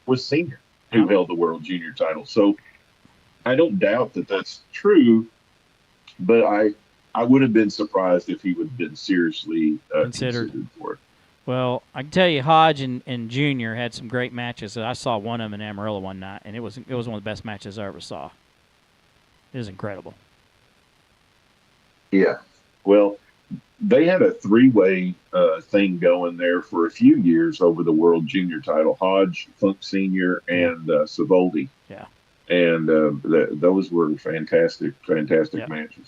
[SPEAKER 2] was senior who held the World Junior title. So I don't doubt that that's true, but I would have been surprised if he would have been seriously considered for it.
[SPEAKER 1] Well, I can tell you, Hodge and Junior had some great matches. I saw one of them in Amarillo one night, and it was one of the best matches I ever saw. It was incredible.
[SPEAKER 2] Yeah. Well, they had a three-way thing going there for a few years over the World Junior title. Hodge, Funk Sr., and Savoldi.
[SPEAKER 1] Yeah.
[SPEAKER 2] And those were fantastic matches.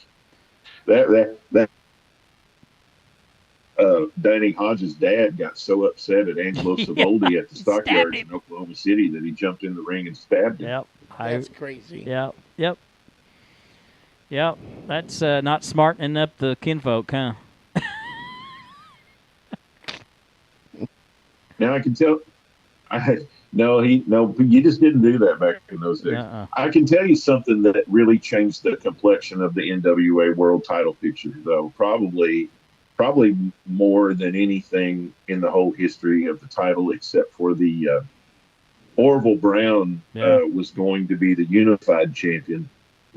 [SPEAKER 2] That Danny Hodge's dad got so upset at Angelo Savoldi at the stockyards in Oklahoma City that he jumped in the ring and stabbed him.
[SPEAKER 1] Yep.
[SPEAKER 3] That's crazy.
[SPEAKER 1] Yep. That's not smartening up the kinfolk, huh?
[SPEAKER 2] Now I can tell. No, you just didn't do that back in those days.
[SPEAKER 1] Uh-uh.
[SPEAKER 2] I can tell you something that really changed the complexion of the NWA world title picture, though, probably more than anything in the whole history of the title, except for the Orville Brown was going to be the unified champion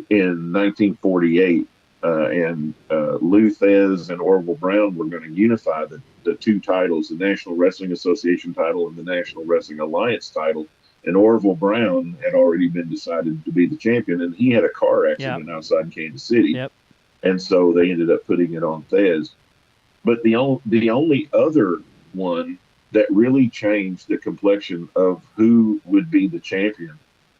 [SPEAKER 2] in 1948, and Lou Thez and Orville Brown were going to unify the two titles, the National Wrestling Association title and the National Wrestling Alliance title. And Orville Brown had already been decided to be the champion, and he had a car accident outside Kansas City.
[SPEAKER 1] Yep.
[SPEAKER 2] And so they ended up putting it on Thez. But the only other one that really changed the complexion of who would be the champion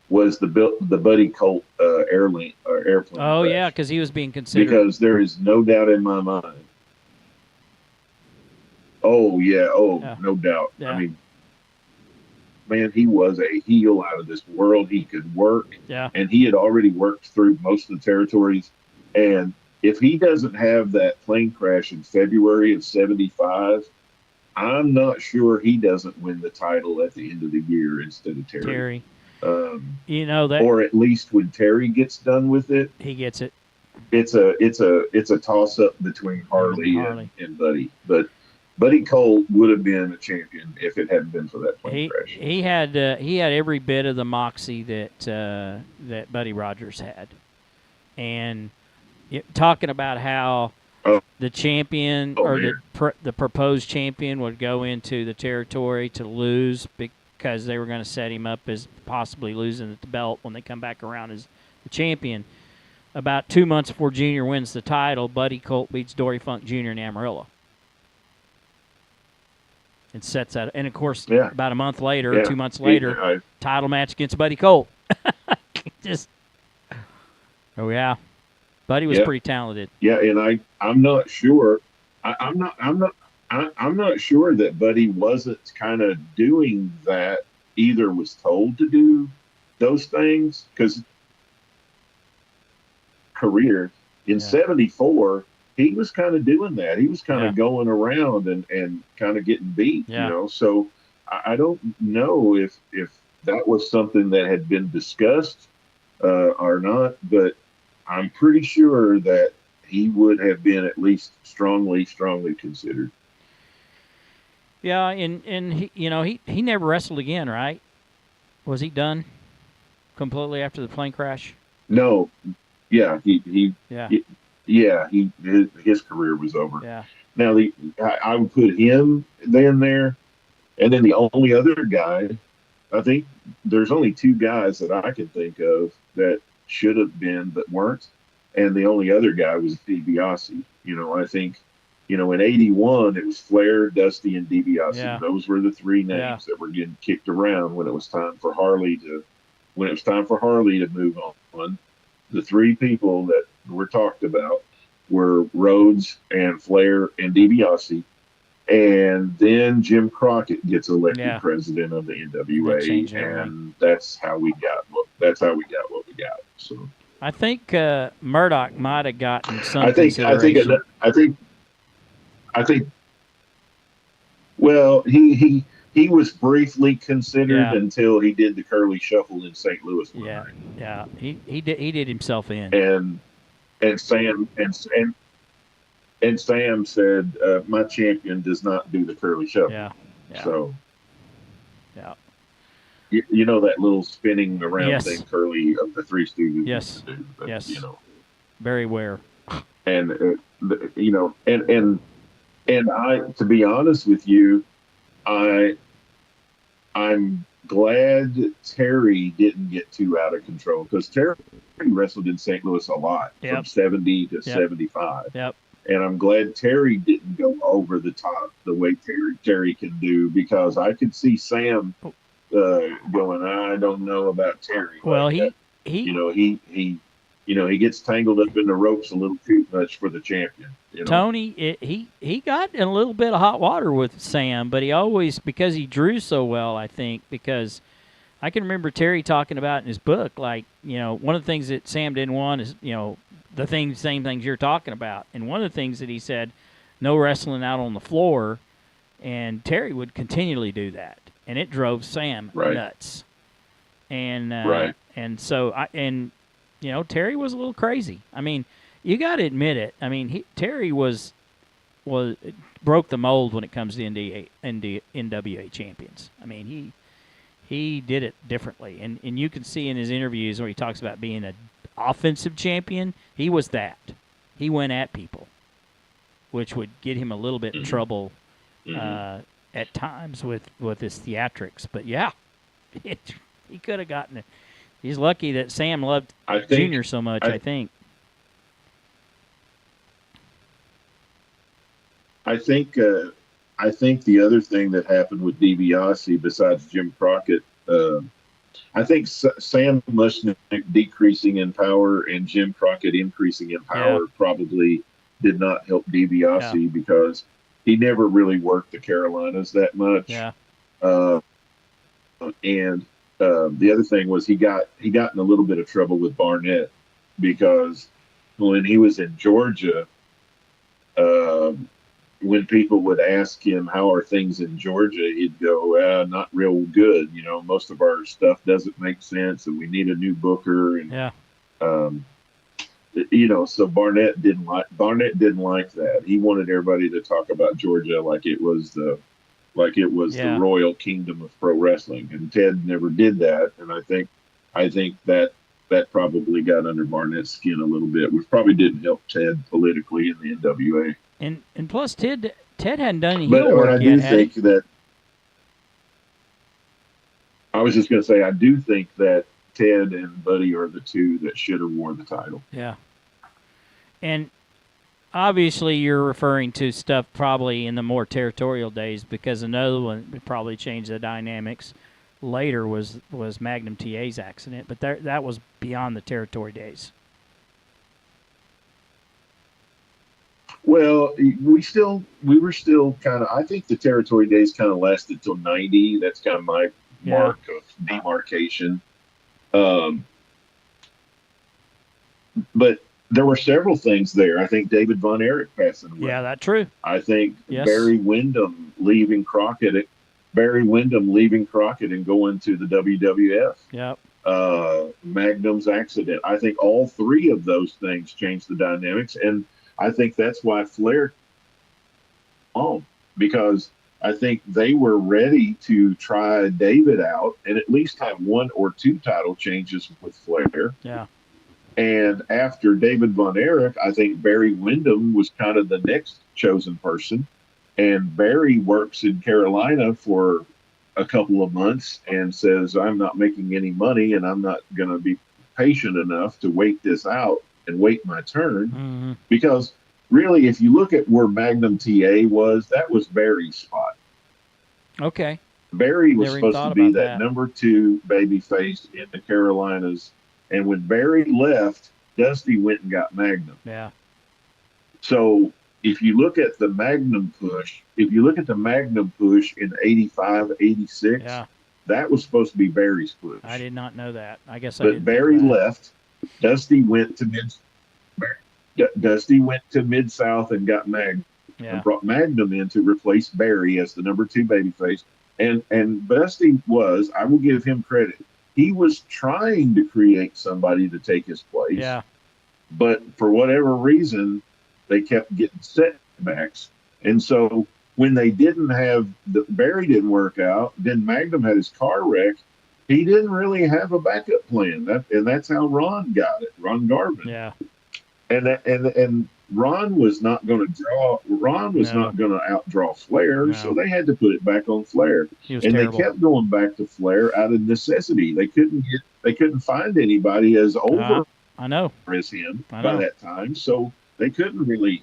[SPEAKER 2] was the Buddy Colt airplane.
[SPEAKER 1] Oh,
[SPEAKER 2] crash.
[SPEAKER 1] yeah, because he was being considered.
[SPEAKER 2] Because there is no doubt in my mind. Oh, yeah. No doubt.
[SPEAKER 1] Yeah.
[SPEAKER 2] I mean, man, he was a heel out of this world. He could work.
[SPEAKER 1] Yeah.
[SPEAKER 2] And he had already worked through most of the territories. And if he doesn't have that plane crash in February of 75, I'm not sure he doesn't win the title at the end of the year instead of Terry.
[SPEAKER 1] You know that,
[SPEAKER 2] or at least when Terry gets done with it,
[SPEAKER 1] he gets it.
[SPEAKER 2] It's a toss up between Harley and Buddy. But Buddy Colt would have been a champion if it hadn't been for that plane crash.
[SPEAKER 1] He had every bit of the moxie that Buddy Rogers had, and talking about how the champion the proposed champion would go into the territory to lose because they were going to set him up as possibly losing the belt when they come back around as the champion. About 2 months before Junior wins the title, Buddy Colt beats Dory Funk Jr. in Amarillo. And sets that. And, of course, about a month later, 2 months later, title match against Buddy Colt. Buddy was pretty talented.
[SPEAKER 2] Yeah, and I'm not sure. I'm not sure that Buddy wasn't kind of doing that. Either was told to do those things because career in '74 he was kind of doing that. He was kind of going around and kind of getting beat. You know, so I don't know if that was something that had been discussed or not, but I'm pretty sure that he would have been at least strongly considered.
[SPEAKER 1] Yeah, and he never wrestled again, right? Was he done completely after the plane crash?
[SPEAKER 2] No. Yeah, his career was over.
[SPEAKER 1] Yeah.
[SPEAKER 2] Now I would put him then there, and then the only other guy, I think there's only two guys that I can think of that should have been but weren't, and the only other guy was DiBiase. I think, in '81 it was Flair, Dusty, and DiBiase.
[SPEAKER 1] Yeah.
[SPEAKER 2] Those were the three names that were getting kicked around when it was time for Harley to move on. The three people that were talked about were Rhodes and Flair and DiBiase. And then Jim Crockett gets elected president of the NWA, and that's how we got what we got. So
[SPEAKER 1] I think Murdoch might have gotten some consideration.
[SPEAKER 2] I think. Well, he was briefly considered until he did the curly shuffle in St. Louis.
[SPEAKER 1] He did himself in.
[SPEAKER 2] And Sam said, "My champion does not do the curly shuffle."
[SPEAKER 1] Yeah.
[SPEAKER 2] So. You know that little spinning around thing, Curly of the Three Stooges.
[SPEAKER 1] Yes. Yes. Very aware.
[SPEAKER 2] And and I, to be honest with you, I'm glad Terry didn't get too out of control, because Terry wrestled in St. Louis a lot from 70 to 75.
[SPEAKER 1] Yep.
[SPEAKER 2] And I'm glad Terry didn't go over the top the way Terry can do, because I could see Sam going, I don't know about Terry.
[SPEAKER 1] Well,
[SPEAKER 2] he gets tangled up in the ropes a little too much for the champion.
[SPEAKER 1] Tony, he got in a little bit of hot water with Sam, but he always, because he drew so well, I think, because I can remember Terry talking about in his book, like, one of the things that Sam didn't want is, the same things you're talking about. And one of the things that he said, no wrestling out on the floor, and Terry would continually do that. and it drove Sam
[SPEAKER 2] Right.
[SPEAKER 1] nuts. And
[SPEAKER 2] Right.
[SPEAKER 1] and so Terry was a little crazy. I mean, you got to admit it. I mean, Terry was broke the mold when it comes to NWA champions. I mean, he did it differently, and you can see in his interviews where he talks about being an offensive champion. He was that. He went at people, which would get him a little bit in trouble at times with his theatrics. But yeah, he could have gotten it. He's lucky that Sam loved Junior so much, I think.
[SPEAKER 2] I think the other thing that happened with DiBiase, besides Jim Crockett, I think Sam Mushnick decreasing in power and Jim Crockett increasing in power probably did not help DiBiase because he never really worked the Carolinas that much.
[SPEAKER 1] Yeah.
[SPEAKER 2] And the other thing was he got in a little bit of trouble with Barnett because when he was in Georgia, when people would ask him, how are things in Georgia, he'd go, not real good. You know, most of our stuff doesn't make sense and we need a new booker. And, so Barnett didn't like that. He wanted everybody to talk about Georgia like it was the royal kingdom of pro wrestling. And Ted never did that. And I think that probably got under Barnett's skin a little bit, which probably didn't help Ted politically in the NWA.
[SPEAKER 1] And plus, Ted hadn't done any heel work yet.
[SPEAKER 2] I was just going to say, I do think that Ted and Buddy are the two that should have won the title.
[SPEAKER 1] Yeah. And obviously, you're referring to stuff probably in the more territorial days, because another one that probably changed the dynamics later was Magnum TA's accident, but that was beyond the territory days.
[SPEAKER 2] Well, we were still kind of. I think the territory days kind of lasted till '90. That's kind of my mark of demarcation. But there were several things there. I think David Von Erich passing away.
[SPEAKER 1] Yeah, that's true.
[SPEAKER 2] I think Barry Windham leaving Crockett and going to the WWF.
[SPEAKER 1] Yep.
[SPEAKER 2] Magnum's accident. I think all three of those things changed the dynamics, and I think that's why Flair because I think they were ready to try David out and at least have one or two title changes with Flair.
[SPEAKER 1] Yeah.
[SPEAKER 2] And after David Von Erich, I think Barry Windham was kind of the next chosen person. And Barry works in Carolina for a couple of months and says, I'm not making any money and I'm not going to be patient enough to wait this out and wait my turn. Because really, if you look at where Magnum TA was, that was Barry's spot.
[SPEAKER 1] Okay.
[SPEAKER 2] Barry was supposed to be that number 2 babyface in the Carolinas. And when Barry left, Dusty went and got Magnum.
[SPEAKER 1] Yeah.
[SPEAKER 2] So if you look at the Magnum push in 85, 86, that was supposed to be Barry's push.
[SPEAKER 1] I did not know that. I guess
[SPEAKER 2] But Barry left. Dusty went to Mid-South and got Magnum.
[SPEAKER 1] Yeah.
[SPEAKER 2] And brought Magnum in to replace Barry as the number 2 babyface. And Dusty was, I will give him credit, he was trying to create somebody to take his place.
[SPEAKER 1] Yeah.
[SPEAKER 2] But for whatever reason, they kept getting setbacks. And so when they Barry didn't work out, then Magnum had his car wreck. He didn't really have a backup plan. That's how Ron got it, Ron Garvin.
[SPEAKER 1] Yeah.
[SPEAKER 2] And Ron was not going to outdraw Flair, so they had to put it back on Flair.
[SPEAKER 1] He was terrible.
[SPEAKER 2] They kept going back to Flair out of necessity. They couldn't find anybody as over as him by that time, so they couldn't really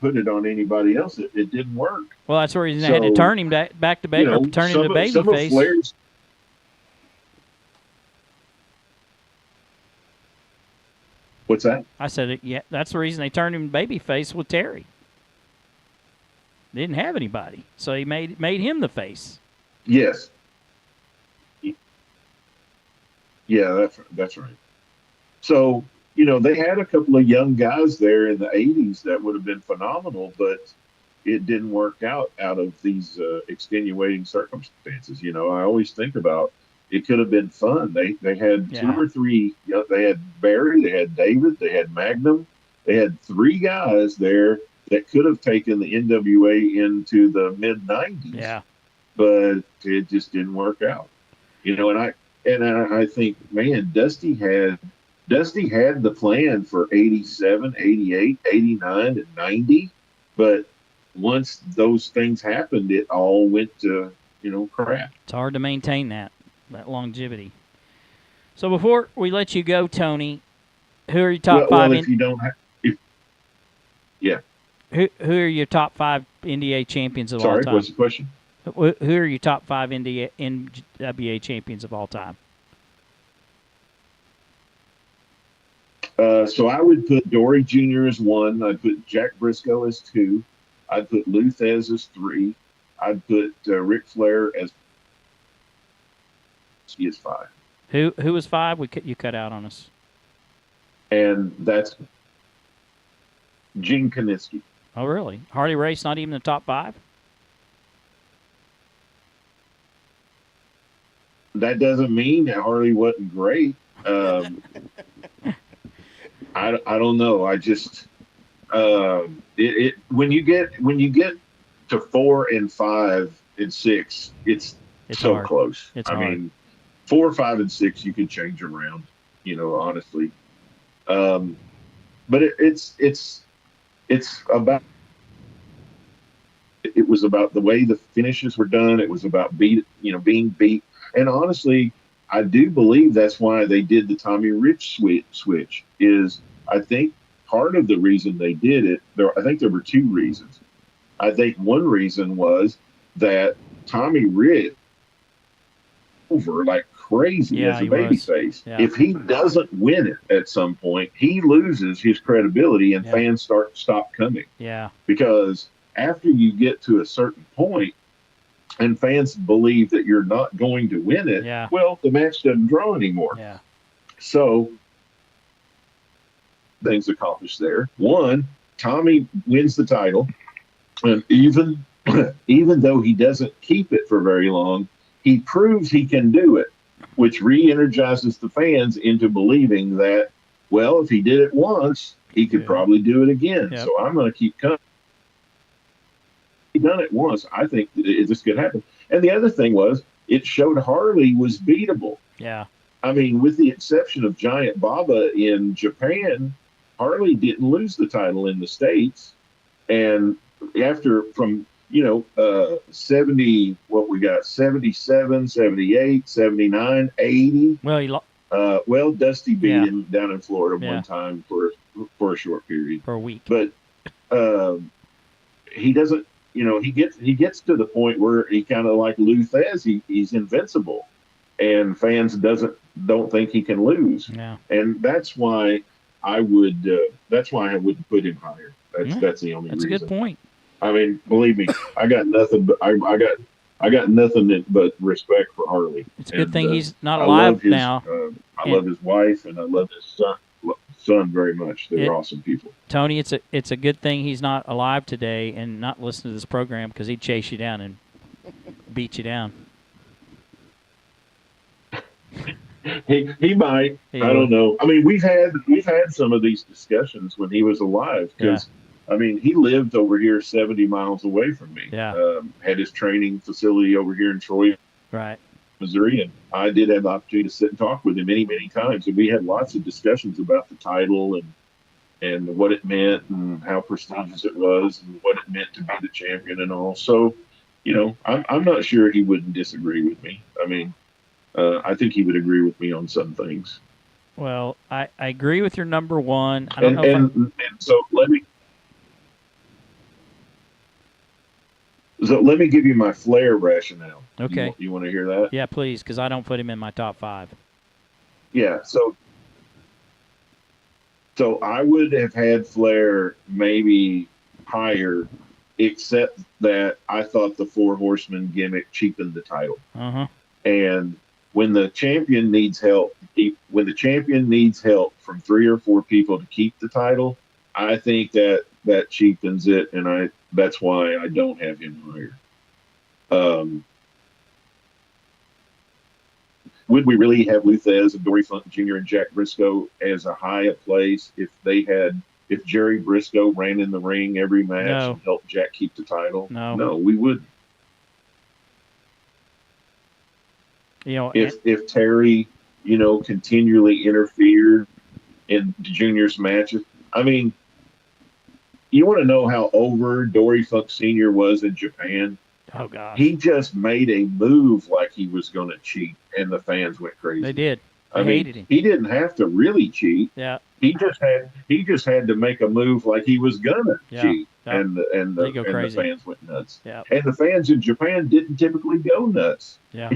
[SPEAKER 2] put it on anybody else. It didn't work.
[SPEAKER 1] Well, that's the reason they had to turn him back to turn him to babyface.
[SPEAKER 2] What's that?
[SPEAKER 1] I said, that's the reason they turned him babyface with Terry. They didn't have anybody, so he made him the face.
[SPEAKER 2] Yes. Yeah, that's right. So, they had a couple of young guys there in the 80s that would have been phenomenal, but it didn't work out of these extenuating circumstances. You know, I always think about it could have been fun. They had two
[SPEAKER 1] Yeah.
[SPEAKER 2] or three. You know, they had Barry, they had David, they had Magnum. They had three guys there that could have taken the NWA into the mid '90s,
[SPEAKER 1] Yeah.
[SPEAKER 2] but it just didn't work out. You know, and I think, man, Dusty had the plan for 87, 88, 89, and 90, but once those things happened, it all went to, crap.
[SPEAKER 1] It's hard to maintain that longevity. So before we let you go, Tony, who are your top
[SPEAKER 2] Well,
[SPEAKER 1] five?
[SPEAKER 2] if you don't have, yeah.
[SPEAKER 1] Who are your top five NDA champions of all
[SPEAKER 2] Sorry,
[SPEAKER 1] time?
[SPEAKER 2] what's the question?
[SPEAKER 1] Who are your top five NWA champions of all time?
[SPEAKER 2] So I would put Dory Jr. as one. I'd put Jack Briscoe as two. I'd put Lou Thez as three. I'd put Ric Flair as he is five.
[SPEAKER 1] Who was five? You cut out on us.
[SPEAKER 2] And that's Gene Kiniski.
[SPEAKER 1] Oh, really? Harley Race not even the top five?
[SPEAKER 2] That doesn't mean that Harley wasn't great. I don't know. I just when you get to 4 and 5 and 6, it's so
[SPEAKER 1] hard.
[SPEAKER 2] close.
[SPEAKER 1] It's
[SPEAKER 2] I
[SPEAKER 1] hard.
[SPEAKER 2] mean, 4, 5, and 6 you can change around. Honestly. But it's about. It was about the way the finishes were done. It was about being beat. And honestly, I do believe that's why they did the Tommy Rich switch. Is I think part of the reason they did it. I think there were two reasons. I think one reason was that Tommy Rich over like crazy as a babyface.
[SPEAKER 1] Yeah.
[SPEAKER 2] If he doesn't win it at some point, he loses his credibility, and fans stop coming.
[SPEAKER 1] Yeah.
[SPEAKER 2] Because after you get to a certain point and fans believe that you're not going to win it, well, the match doesn't draw anymore.
[SPEAKER 1] Yeah.
[SPEAKER 2] So things accomplished there. One, Tommy wins the title, and even though he doesn't keep it for very long, he proves he can do it, which re-energizes the fans into believing that, well, if he did it once, he could probably do it again.
[SPEAKER 1] Yep.
[SPEAKER 2] So I'm going to keep coming. He done it once. I think this could happen. And the other thing was, it showed Harley was beatable.
[SPEAKER 1] Yeah.
[SPEAKER 2] I mean, with the exception of Giant Baba in Japan, Harley didn't lose the title in the States. And after from 70, what we got, 77, 78, 79, 80.
[SPEAKER 1] Well,
[SPEAKER 2] Dusty beat him down in Florida one time for a short period.
[SPEAKER 1] For a week.
[SPEAKER 2] But he doesn't, he gets to the point where he kind of like Lou Thez, he's invincible, and fans don't think he can lose.
[SPEAKER 1] Yeah.
[SPEAKER 2] And that's why I wouldn't put him higher. That's the only reason.
[SPEAKER 1] That's a good point.
[SPEAKER 2] I mean, believe me, I got nothing but I got nothing but respect for Harley.
[SPEAKER 1] It's a good thing he's not alive now.
[SPEAKER 2] I love his wife, and I love his son very much. They're awesome people.
[SPEAKER 1] Tony, it's a good thing he's not alive today and not listening to this program, because he'd chase you down and beat you down.
[SPEAKER 2] He might. I don't know. I mean, we've had some of these discussions when he was alive, because I mean, he lived over here 70 miles away from me.
[SPEAKER 1] Yeah.
[SPEAKER 2] Had his training facility over here in Troy,
[SPEAKER 1] right,
[SPEAKER 2] Missouri, and I did have the opportunity to sit and talk with him many, many times, and we had lots of discussions about the title and what it meant and how prestigious it was and what it meant to be the champion and all. So, I'm not sure he wouldn't disagree with me. I mean, I think he would agree with me on some things.
[SPEAKER 1] Well, I agree with your number one. I
[SPEAKER 2] don't know. And so let me give you my Flair rationale.
[SPEAKER 1] Okay.
[SPEAKER 2] You want to hear that?
[SPEAKER 1] Yeah, please, because I don't put him in my top five.
[SPEAKER 2] Yeah. So I would have had Flair maybe higher, except that I thought the Four Horsemen gimmick cheapened the title.
[SPEAKER 1] Uh-huh.
[SPEAKER 2] And when the champion needs help from 3 or 4 people to keep the title, I think that cheapens it, and That's why I don't have him higher. Would we really have Luthez and Dory Funk Jr. and Jack Briscoe as a high place if Jerry Briscoe ran in the ring every match
[SPEAKER 1] No.
[SPEAKER 2] and helped Jack keep the title?
[SPEAKER 1] No.
[SPEAKER 2] We wouldn't. If Terry, continually interfered in Junior's matches, I mean, you want to know how over Dory Funk Sr. was in Japan?
[SPEAKER 1] Oh gosh.
[SPEAKER 2] He just made a move like he was going to cheat, and the fans went crazy.
[SPEAKER 1] They did. They hated him.
[SPEAKER 2] He didn't have to really cheat.
[SPEAKER 1] Yeah.
[SPEAKER 2] He just had to make a move like he was gonna cheat, and the fans went nuts.
[SPEAKER 1] Yeah.
[SPEAKER 2] And the fans in Japan didn't typically go nuts.
[SPEAKER 1] Yeah.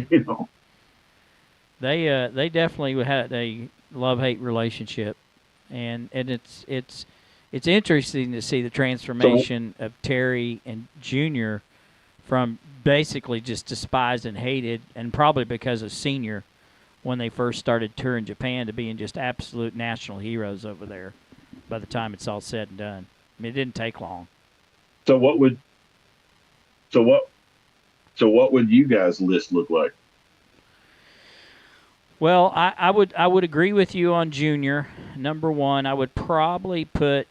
[SPEAKER 1] They definitely had a love-hate relationship, and it's interesting to see the transformation of Terry and Junior from basically just despised and hated, and probably because of Senior when they first started touring Japan, to being just absolute national heroes over there by the time it's all said and done. I mean, it didn't take long.
[SPEAKER 2] So what would you guys' list look like?
[SPEAKER 1] Well, I would agree with you on Junior. Number one, I would probably put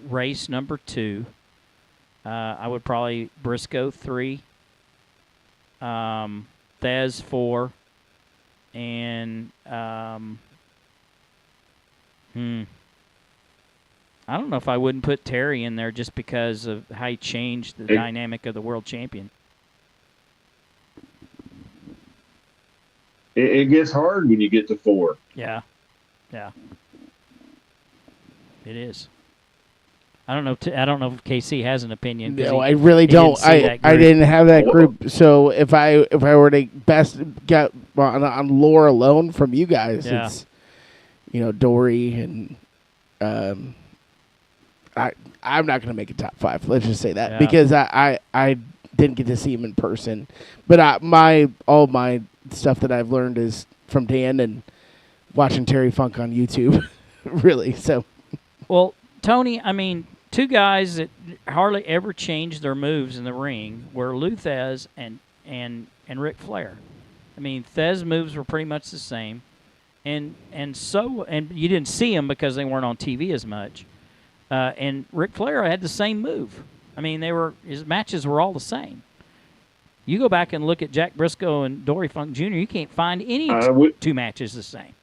[SPEAKER 1] Race number 2. I would probably Briscoe 3, Thez 4, and I don't know if I wouldn't put Terry in there just because of how he changed the dynamic of the world champion.
[SPEAKER 2] It gets hard when you get to 4.
[SPEAKER 1] Yeah. It is. I don't know if KC has an opinion.
[SPEAKER 3] No, I really don't. I didn't have that group. So if I were to best get on lore alone from you guys, it's Dory and I'm not going to make a top 5. Let's just say that because I didn't get to see him in person. But all my stuff that I've learned is from Dan and watching Terry Funk on YouTube. Really, so.
[SPEAKER 1] Well, Tony, I mean, 2 guys that hardly ever changed their moves in the ring were Luthez and Ric Flair. I mean, Thez's moves were pretty much the same, and you didn't see them because they weren't on TV as much. And Ric Flair had the same move. I mean, his matches were all the same. You go back and look at Jack Briscoe and Dory Funk Jr., you can't find any 2 matches the same.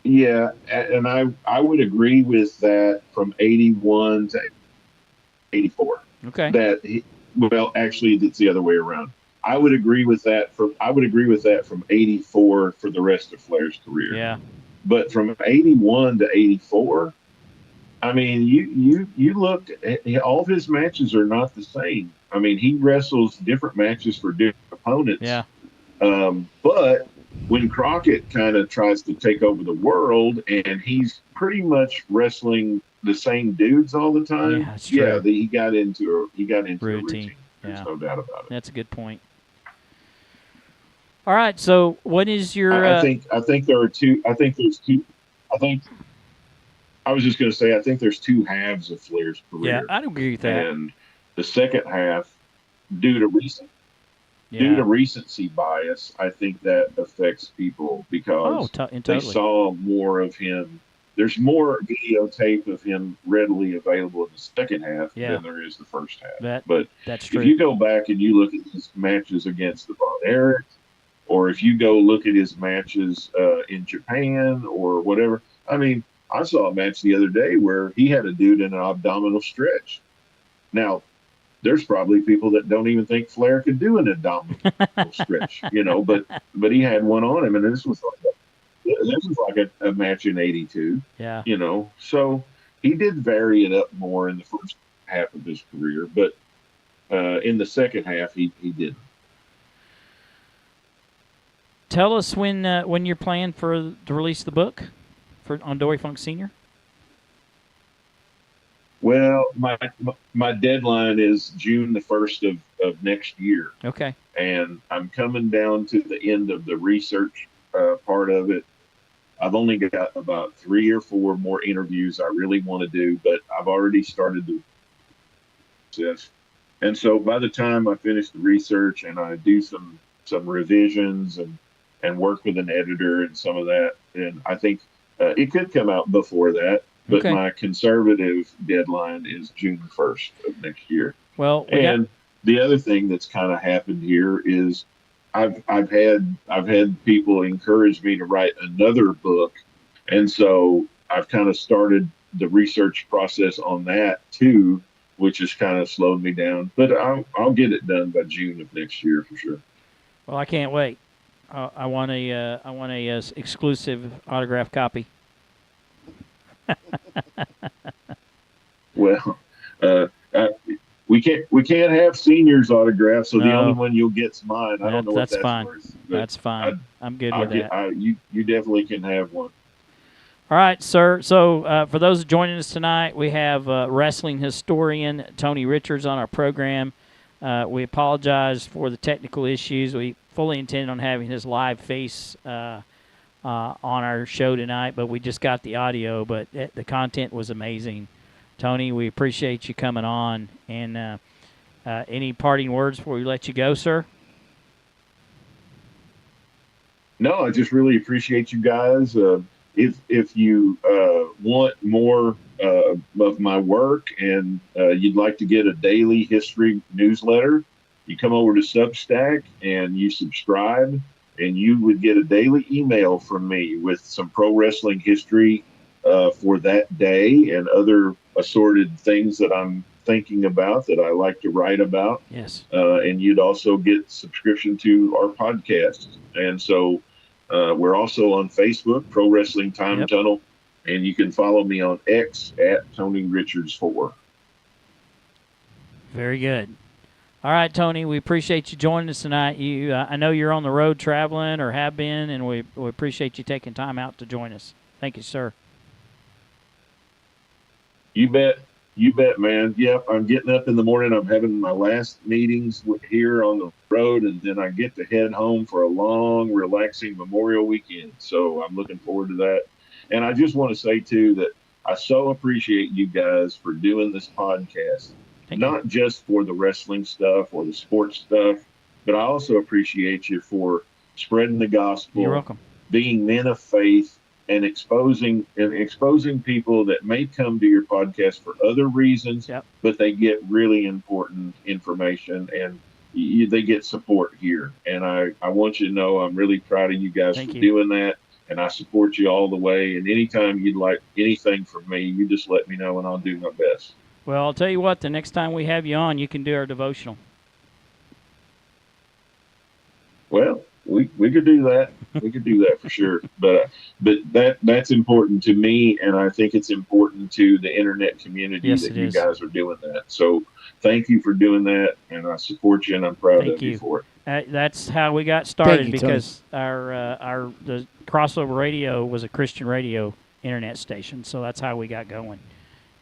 [SPEAKER 2] Yeah, and I would agree with that from 81 to 84.
[SPEAKER 1] Okay.
[SPEAKER 2] Actually, it's the other way around. I would agree with that from 84 for the rest of Flair's career.
[SPEAKER 1] Yeah.
[SPEAKER 2] But from 81 to 84, I mean, you looked at all of his matches are not the same. I mean, he wrestles different matches for different opponents.
[SPEAKER 1] Yeah.
[SPEAKER 2] But when Crockett kind of tries to take over the world and he's pretty much wrestling the same dudes all the time, he got into a routine. There's no doubt about it.
[SPEAKER 1] That's a good point. All right, so what is your?
[SPEAKER 2] I think there are two. I think there's two. I was just going to say I think there's 2 halves of Flair's career.
[SPEAKER 1] Yeah, I agree with that.
[SPEAKER 2] And the second half, due to recency bias, I think that affects people because they saw more of him. There's more videotape of him readily available in the second half than there is the first half.
[SPEAKER 1] That's true.
[SPEAKER 2] If you go back and you look at his matches against the Von Erichs, or if you go look at his matches in Japan or whatever, I mean, I saw a match the other day where he had a dude in an abdominal stretch. Now, there's probably people that don't even think Flair could do an abdominal stretch, but he had one on him, and this was like a match in 82.
[SPEAKER 1] Yeah.
[SPEAKER 2] So he did vary it up more in the first half of his career, but in the second half he didn't.
[SPEAKER 1] Tell us when you're planning to release the book on Dory Funk Sr.
[SPEAKER 2] Well, my deadline is June the 1st of next year.
[SPEAKER 1] Okay.
[SPEAKER 2] And I'm coming down to the end of the research part of it. I've only got about 3 or 4 more interviews I really want to do, but I've already started the process. And so by the time I finish the research and I do some revisions and work with an editor and some of that, and I think it could come out before that. But
[SPEAKER 1] Okay.
[SPEAKER 2] my conservative deadline is June 1st of next year.
[SPEAKER 1] Well,
[SPEAKER 2] And the other thing that's kind of happened here is I've had people encourage me to write another book, and so I've kind of started the research process on that too, which has kind of slowed me down. But I'll get it done by June of next year for sure.
[SPEAKER 1] well, I can't wait. I want a exclusive autograph copy.
[SPEAKER 2] Well, uh, I, we can't have seniors autographs, so the
[SPEAKER 1] No.
[SPEAKER 2] only one you'll get's mine. I don't know what
[SPEAKER 1] That's
[SPEAKER 2] that's
[SPEAKER 1] fine.
[SPEAKER 2] worth. But
[SPEAKER 1] That's fine. I'm good with that.
[SPEAKER 2] you definitely can have one.
[SPEAKER 1] All right, sir. So for those joining us tonight, we have wrestling historian Tony Richards on our program. We apologize for the technical issues. We fully intended on having his live face on our show tonight, but we just got the audio. But the content was amazing. Tony, we appreciate you coming on. And any parting words before we let you go, sir?
[SPEAKER 2] No, I just really appreciate you guys. If you want more of my work and you'd like to get a daily history newsletter, you come over to Substack and you subscribe, and you would get a daily email from me with some pro wrestling history for that day and other assorted things that I'm thinking about that I like to write about.
[SPEAKER 1] Yes.
[SPEAKER 2] And you'd also get subscription to our podcast. And so we're also on Facebook, Pro Wrestling Time Tunnel, and you can follow me on X at Tony Richards 4.
[SPEAKER 1] Very good. All right, Tony, we appreciate you joining us tonight. I know you're on the road traveling or have been, and we appreciate you taking time out to join us. Thank you, sir.
[SPEAKER 2] You bet, man. Yep, I'm getting up in the morning. I'm having my last meetings here on the road, and then I get to head home for a long, relaxing Memorial weekend. So I'm looking forward to that. And I just want to say, too, that I so appreciate you guys for doing this podcast. Not just for the wrestling stuff or the sports stuff, but I also appreciate you for spreading the gospel.
[SPEAKER 1] You're welcome.
[SPEAKER 2] Being men of faith and exposing people that may come to your podcast for other reasons, but they get really important information and they get support here. And I want you to know I'm really proud of you guys for doing that. And I support you all the way. And anytime you'd like anything from me, you just let me know and I'll do my best.
[SPEAKER 1] Well, I'll tell you what, the next time we have you on, you can do our devotional.
[SPEAKER 2] Well, we could do that. We could do that for sure. But that's important to me, and I think it's important to the internet community that you guys are doing that. So thank you for doing that, and I support you, and I'm proud of you for it.
[SPEAKER 1] That's how we got started because the Crossover Radio was a Christian radio internet station, so that's how we got going.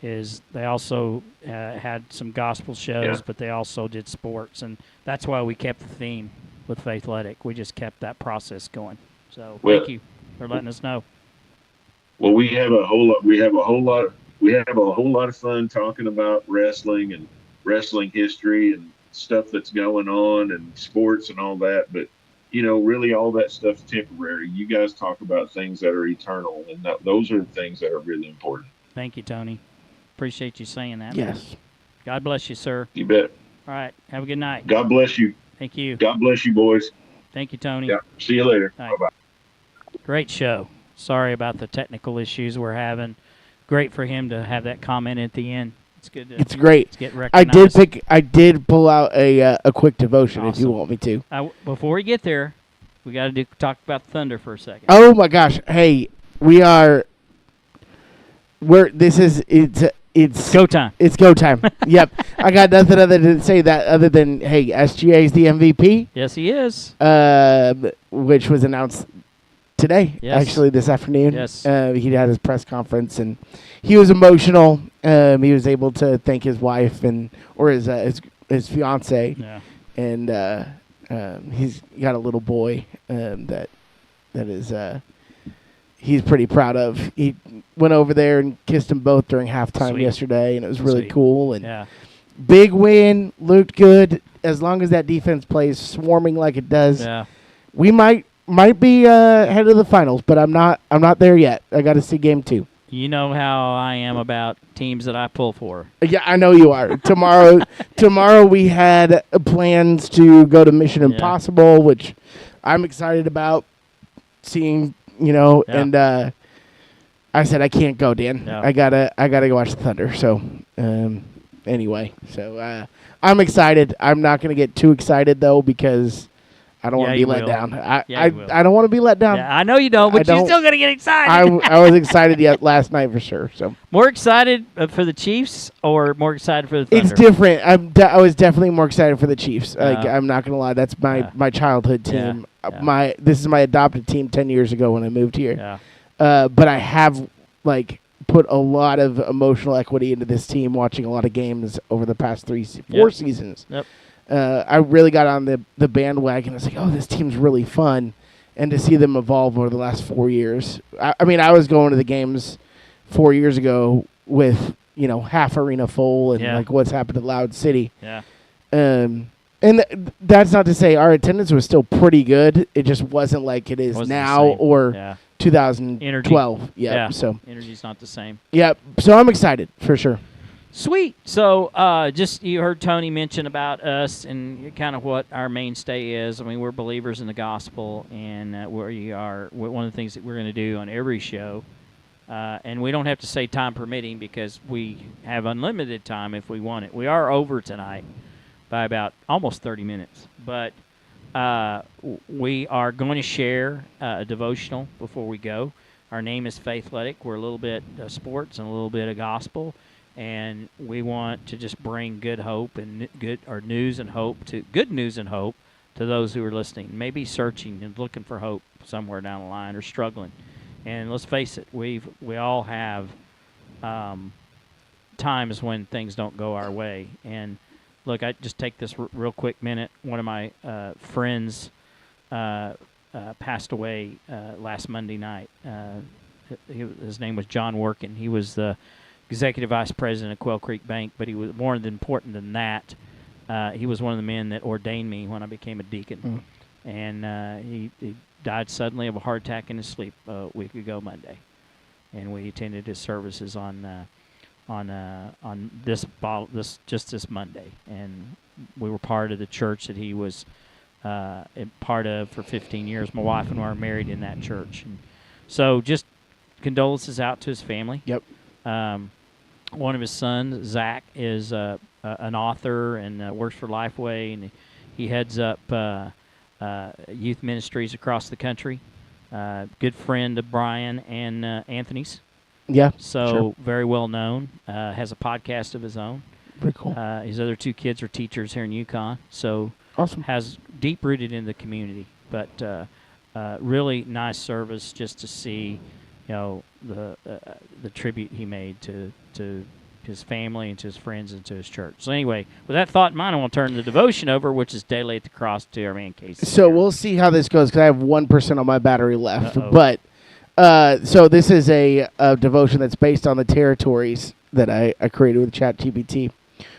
[SPEAKER 1] Is they also had some gospel shows, but they also did sports, and that's why we kept the theme with Faithletic. We just kept that process going. So thank you for letting us know.
[SPEAKER 2] Well, we have a whole lot of fun talking about wrestling and wrestling history and stuff that's going on and sports and all that. But really all that stuff's temporary. You guys talk about things that are eternal, and those are the things that are really important.
[SPEAKER 1] Thank you, Tony. Appreciate you saying that.
[SPEAKER 3] Yes.
[SPEAKER 1] Man. God bless you, sir.
[SPEAKER 2] You bet.
[SPEAKER 1] All right. Have a good night.
[SPEAKER 2] God bless you.
[SPEAKER 1] Thank you.
[SPEAKER 2] God bless you, boys.
[SPEAKER 1] Thank you, Tony.
[SPEAKER 2] Yeah. See you later.
[SPEAKER 1] Right.
[SPEAKER 2] Bye-bye.
[SPEAKER 1] Great show. Sorry about the technical issues we're having. Great for him to have that comment at the end. It's good.
[SPEAKER 3] It's great.
[SPEAKER 1] To get recognized.
[SPEAKER 3] I did pull out a quick devotion if you want me to.
[SPEAKER 1] Before we get there, we got to talk about Thunder for a second.
[SPEAKER 3] Oh my gosh! Hey, it's
[SPEAKER 1] go time.
[SPEAKER 3] It's go time. Yep. I got nothing other to say other than, hey, SGA is the MVP.
[SPEAKER 1] Yes, he is.
[SPEAKER 3] Which was announced today, actually this afternoon.
[SPEAKER 1] Yes.
[SPEAKER 3] He had his press conference and he was emotional. He was able to thank his wife or his fiance.
[SPEAKER 1] Yeah.
[SPEAKER 3] And he's got a little boy that is he's pretty proud of. He went over there and kissed them both during halftime
[SPEAKER 1] Sweet.
[SPEAKER 3] yesterday, and it was really
[SPEAKER 1] Sweet.
[SPEAKER 3] cool. And
[SPEAKER 1] Yeah.
[SPEAKER 3] big win, looked good. As long as that defense plays swarming like it does,
[SPEAKER 1] Yeah.
[SPEAKER 3] we might be head of the finals. But I'm not there yet. I got to see game 2.
[SPEAKER 1] You know how I am about teams that I pull for.
[SPEAKER 3] Yeah, I know you are. Tomorrow we had plans to go to Mission Impossible, which I'm excited about seeing. And I said I can't go, Dan.
[SPEAKER 1] Yeah.
[SPEAKER 3] I gotta go watch the Thunder. So anyway, I'm excited. I'm not gonna get too excited though because I don't want to be let down. I don't want to be let down.
[SPEAKER 1] Yeah, I know you don't, but you're still gonna get excited.
[SPEAKER 3] I was excited last night for sure. So
[SPEAKER 1] more excited for the Chiefs or more excited for the Thunder?
[SPEAKER 3] It's different. I was definitely more excited for the Chiefs. I'm not gonna lie. That's my childhood team.
[SPEAKER 1] Yeah.
[SPEAKER 3] This is my adopted team 10 years ago when I moved here.
[SPEAKER 1] Yeah.
[SPEAKER 3] But I have put a lot of emotional equity into this team, watching a lot of games over the past 4 seasons.
[SPEAKER 1] Yep.
[SPEAKER 3] I really got on the bandwagon. I was like, oh, this team's really fun. And to see them evolve over the last 4 years. I mean, I was going to the games 4 years ago with, half arena full and what's happened at Loud City.
[SPEAKER 1] Yeah.
[SPEAKER 3] And that's not to say our attendance was still pretty good. It just wasn't like it is now or 2012.
[SPEAKER 1] Energy.
[SPEAKER 3] Yeah. So
[SPEAKER 1] energy's not the same.
[SPEAKER 3] Yeah. So I'm excited for sure.
[SPEAKER 1] Sweet. So just you heard Tony mention about us and kind of what our mainstay is. I mean, we're believers in the gospel, and we are one of the things that we're going to do on every show. And we don't have to say time permitting because we have unlimited time if we want it. We are over tonight by about almost 30 minutes. But we are going to share a devotional before we go. Our name is Faithletic. We're a little bit sports and a little bit of gospel. And we want to just bring good hope and good news and hope to those who are listening. Maybe searching and looking for hope somewhere down the line or struggling. And let's face it, we all have times when things don't go our way. And look, I just take this real quick minute. One of my friends passed away last Monday night. His name was John Workin. He was the executive vice president of Quail Creek Bank, but he was more important than that. He was one of the men that ordained me when I became a deacon. And he died suddenly of a heart attack in his sleep a week ago Monday. And we attended his services on this Monday, and we were part of the church that he was part of for 15 years. My wife and I are married in that church, and so just condolences out to his family.
[SPEAKER 3] Yep.
[SPEAKER 1] One of his sons, Zach, is an author and works for Lifeway, and he heads up youth ministries across the country. Good friend of Brian and Anthony's.
[SPEAKER 3] Yeah.
[SPEAKER 1] So
[SPEAKER 3] sure.
[SPEAKER 1] Very well known. Has a podcast of his own.
[SPEAKER 3] Pretty cool.
[SPEAKER 1] His other 2 kids are teachers here in Yukon. So
[SPEAKER 3] awesome.
[SPEAKER 1] Has deep rooted in the community. But really nice service just to see, the tribute he made to his family and to his friends and to his church. So anyway, with that thought in mind, I want to turn the devotion over, which is daily at the cross to our man Casey.
[SPEAKER 3] So we'll see how this goes because I have 1% on my battery left.
[SPEAKER 1] Uh-oh.
[SPEAKER 3] But so this is a devotion that's based on the territories that I created with ChatGPT.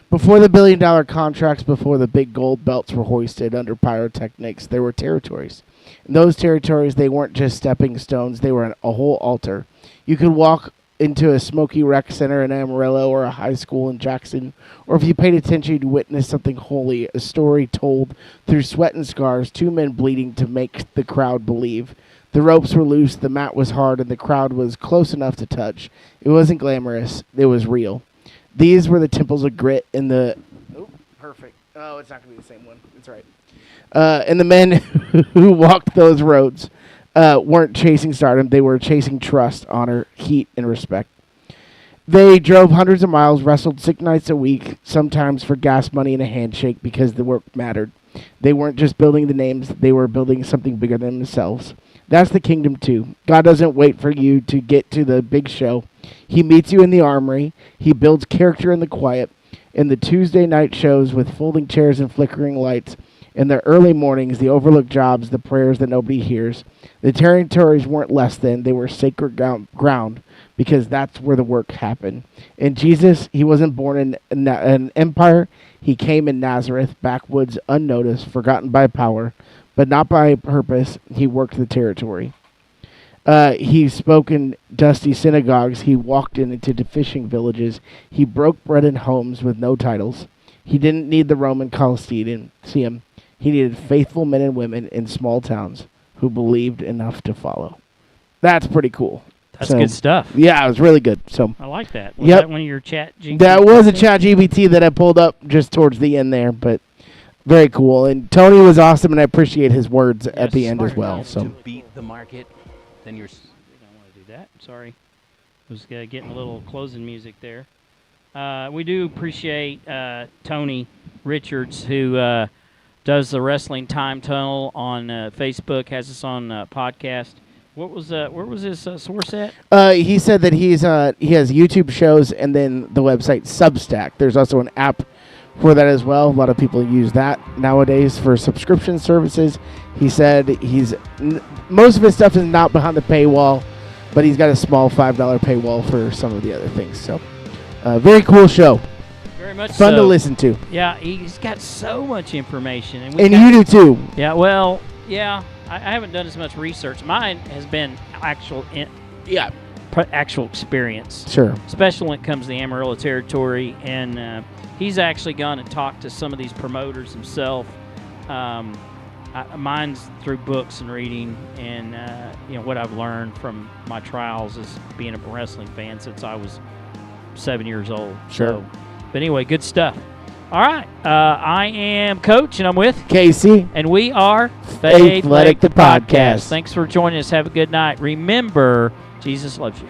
[SPEAKER 3] Before the billion-dollar contracts, before the big gold belts were hoisted under pyrotechnics, there were territories. In those territories, they weren't just stepping stones. They were a whole altar. You could walk into a smoky rec center in Amarillo or a high school in Jackson, or if you paid attention, you'd witness something holy, a story told through sweat and scars, 2 men bleeding to make the crowd believe. The ropes were loose, the mat was hard, and the crowd was close enough to touch. It wasn't glamorous, it was real. These were the temples of grit and the... Oh, perfect. Oh, it's not going to be the same one. It's all right. And the men who walked those roads weren't chasing stardom. They were chasing trust, honor, heat, and respect. They drove hundreds of miles, wrestled 6 nights a week, sometimes for gas money and a handshake because the work mattered. They weren't just building the names. They were building something bigger than themselves. That's the kingdom, too. God doesn't wait for you to get to the big show. He meets you in the armory. He builds character in the quiet. In the Tuesday night shows with folding chairs and flickering lights. In the early mornings, the overlooked jobs, the prayers that nobody hears. The territories weren't less than, they were sacred ground because that's where the work happened. In Jesus, he wasn't born in an empire. He came in Nazareth, backwoods, unnoticed, forgotten by power, but not by purpose. He worked the territory. He spoke in dusty synagogues. He walked into the fishing villages. He broke bread in homes with no titles. He didn't need the Roman Colosseum. He needed faithful men and women in small towns who believed enough to follow. That's pretty cool.
[SPEAKER 1] That's good stuff.
[SPEAKER 3] Yeah, it was really good. So
[SPEAKER 1] I like that. Was that one of your chat GPT?
[SPEAKER 3] That was a chat GPT that I pulled up just towards the end there, but very cool. And Tony was awesome, and I appreciate his words at the end as well. So
[SPEAKER 4] to beat the market, then you're.
[SPEAKER 1] We don't want to do that. Sorry, I was getting a little closing music there. We do appreciate Tony Richards, who does the Wrestling Time Tunnel on Facebook, has us on podcast. Where was his source at?
[SPEAKER 3] He said that he has YouTube shows and then the website Substack. There's also an app for that as well. A lot of people use that nowadays for subscription services. He said most of his stuff is not behind the paywall, but he's got a small $5 paywall for some of the other things. So, very cool show.
[SPEAKER 1] Very much
[SPEAKER 3] fun to listen to.
[SPEAKER 1] Yeah, he's got so much information, and
[SPEAKER 3] you do too.
[SPEAKER 1] Yeah, well, yeah. I haven't done as much research. Mine has been actual experience.
[SPEAKER 3] Sure.
[SPEAKER 1] Especially when it comes to the Amarillo territory, and he's actually gone and talked to some of these promoters himself. Mine's through books and reading, and what I've learned from my trials as being a wrestling fan since I was 7 years old.
[SPEAKER 3] Sure.
[SPEAKER 1] So, but anyway, good stuff. All right. I am Coach, and I'm with
[SPEAKER 3] Casey.
[SPEAKER 1] And we are
[SPEAKER 3] Faithletic The Podcast.
[SPEAKER 1] Thanks for joining us. Have a good night. Remember, Jesus loves you.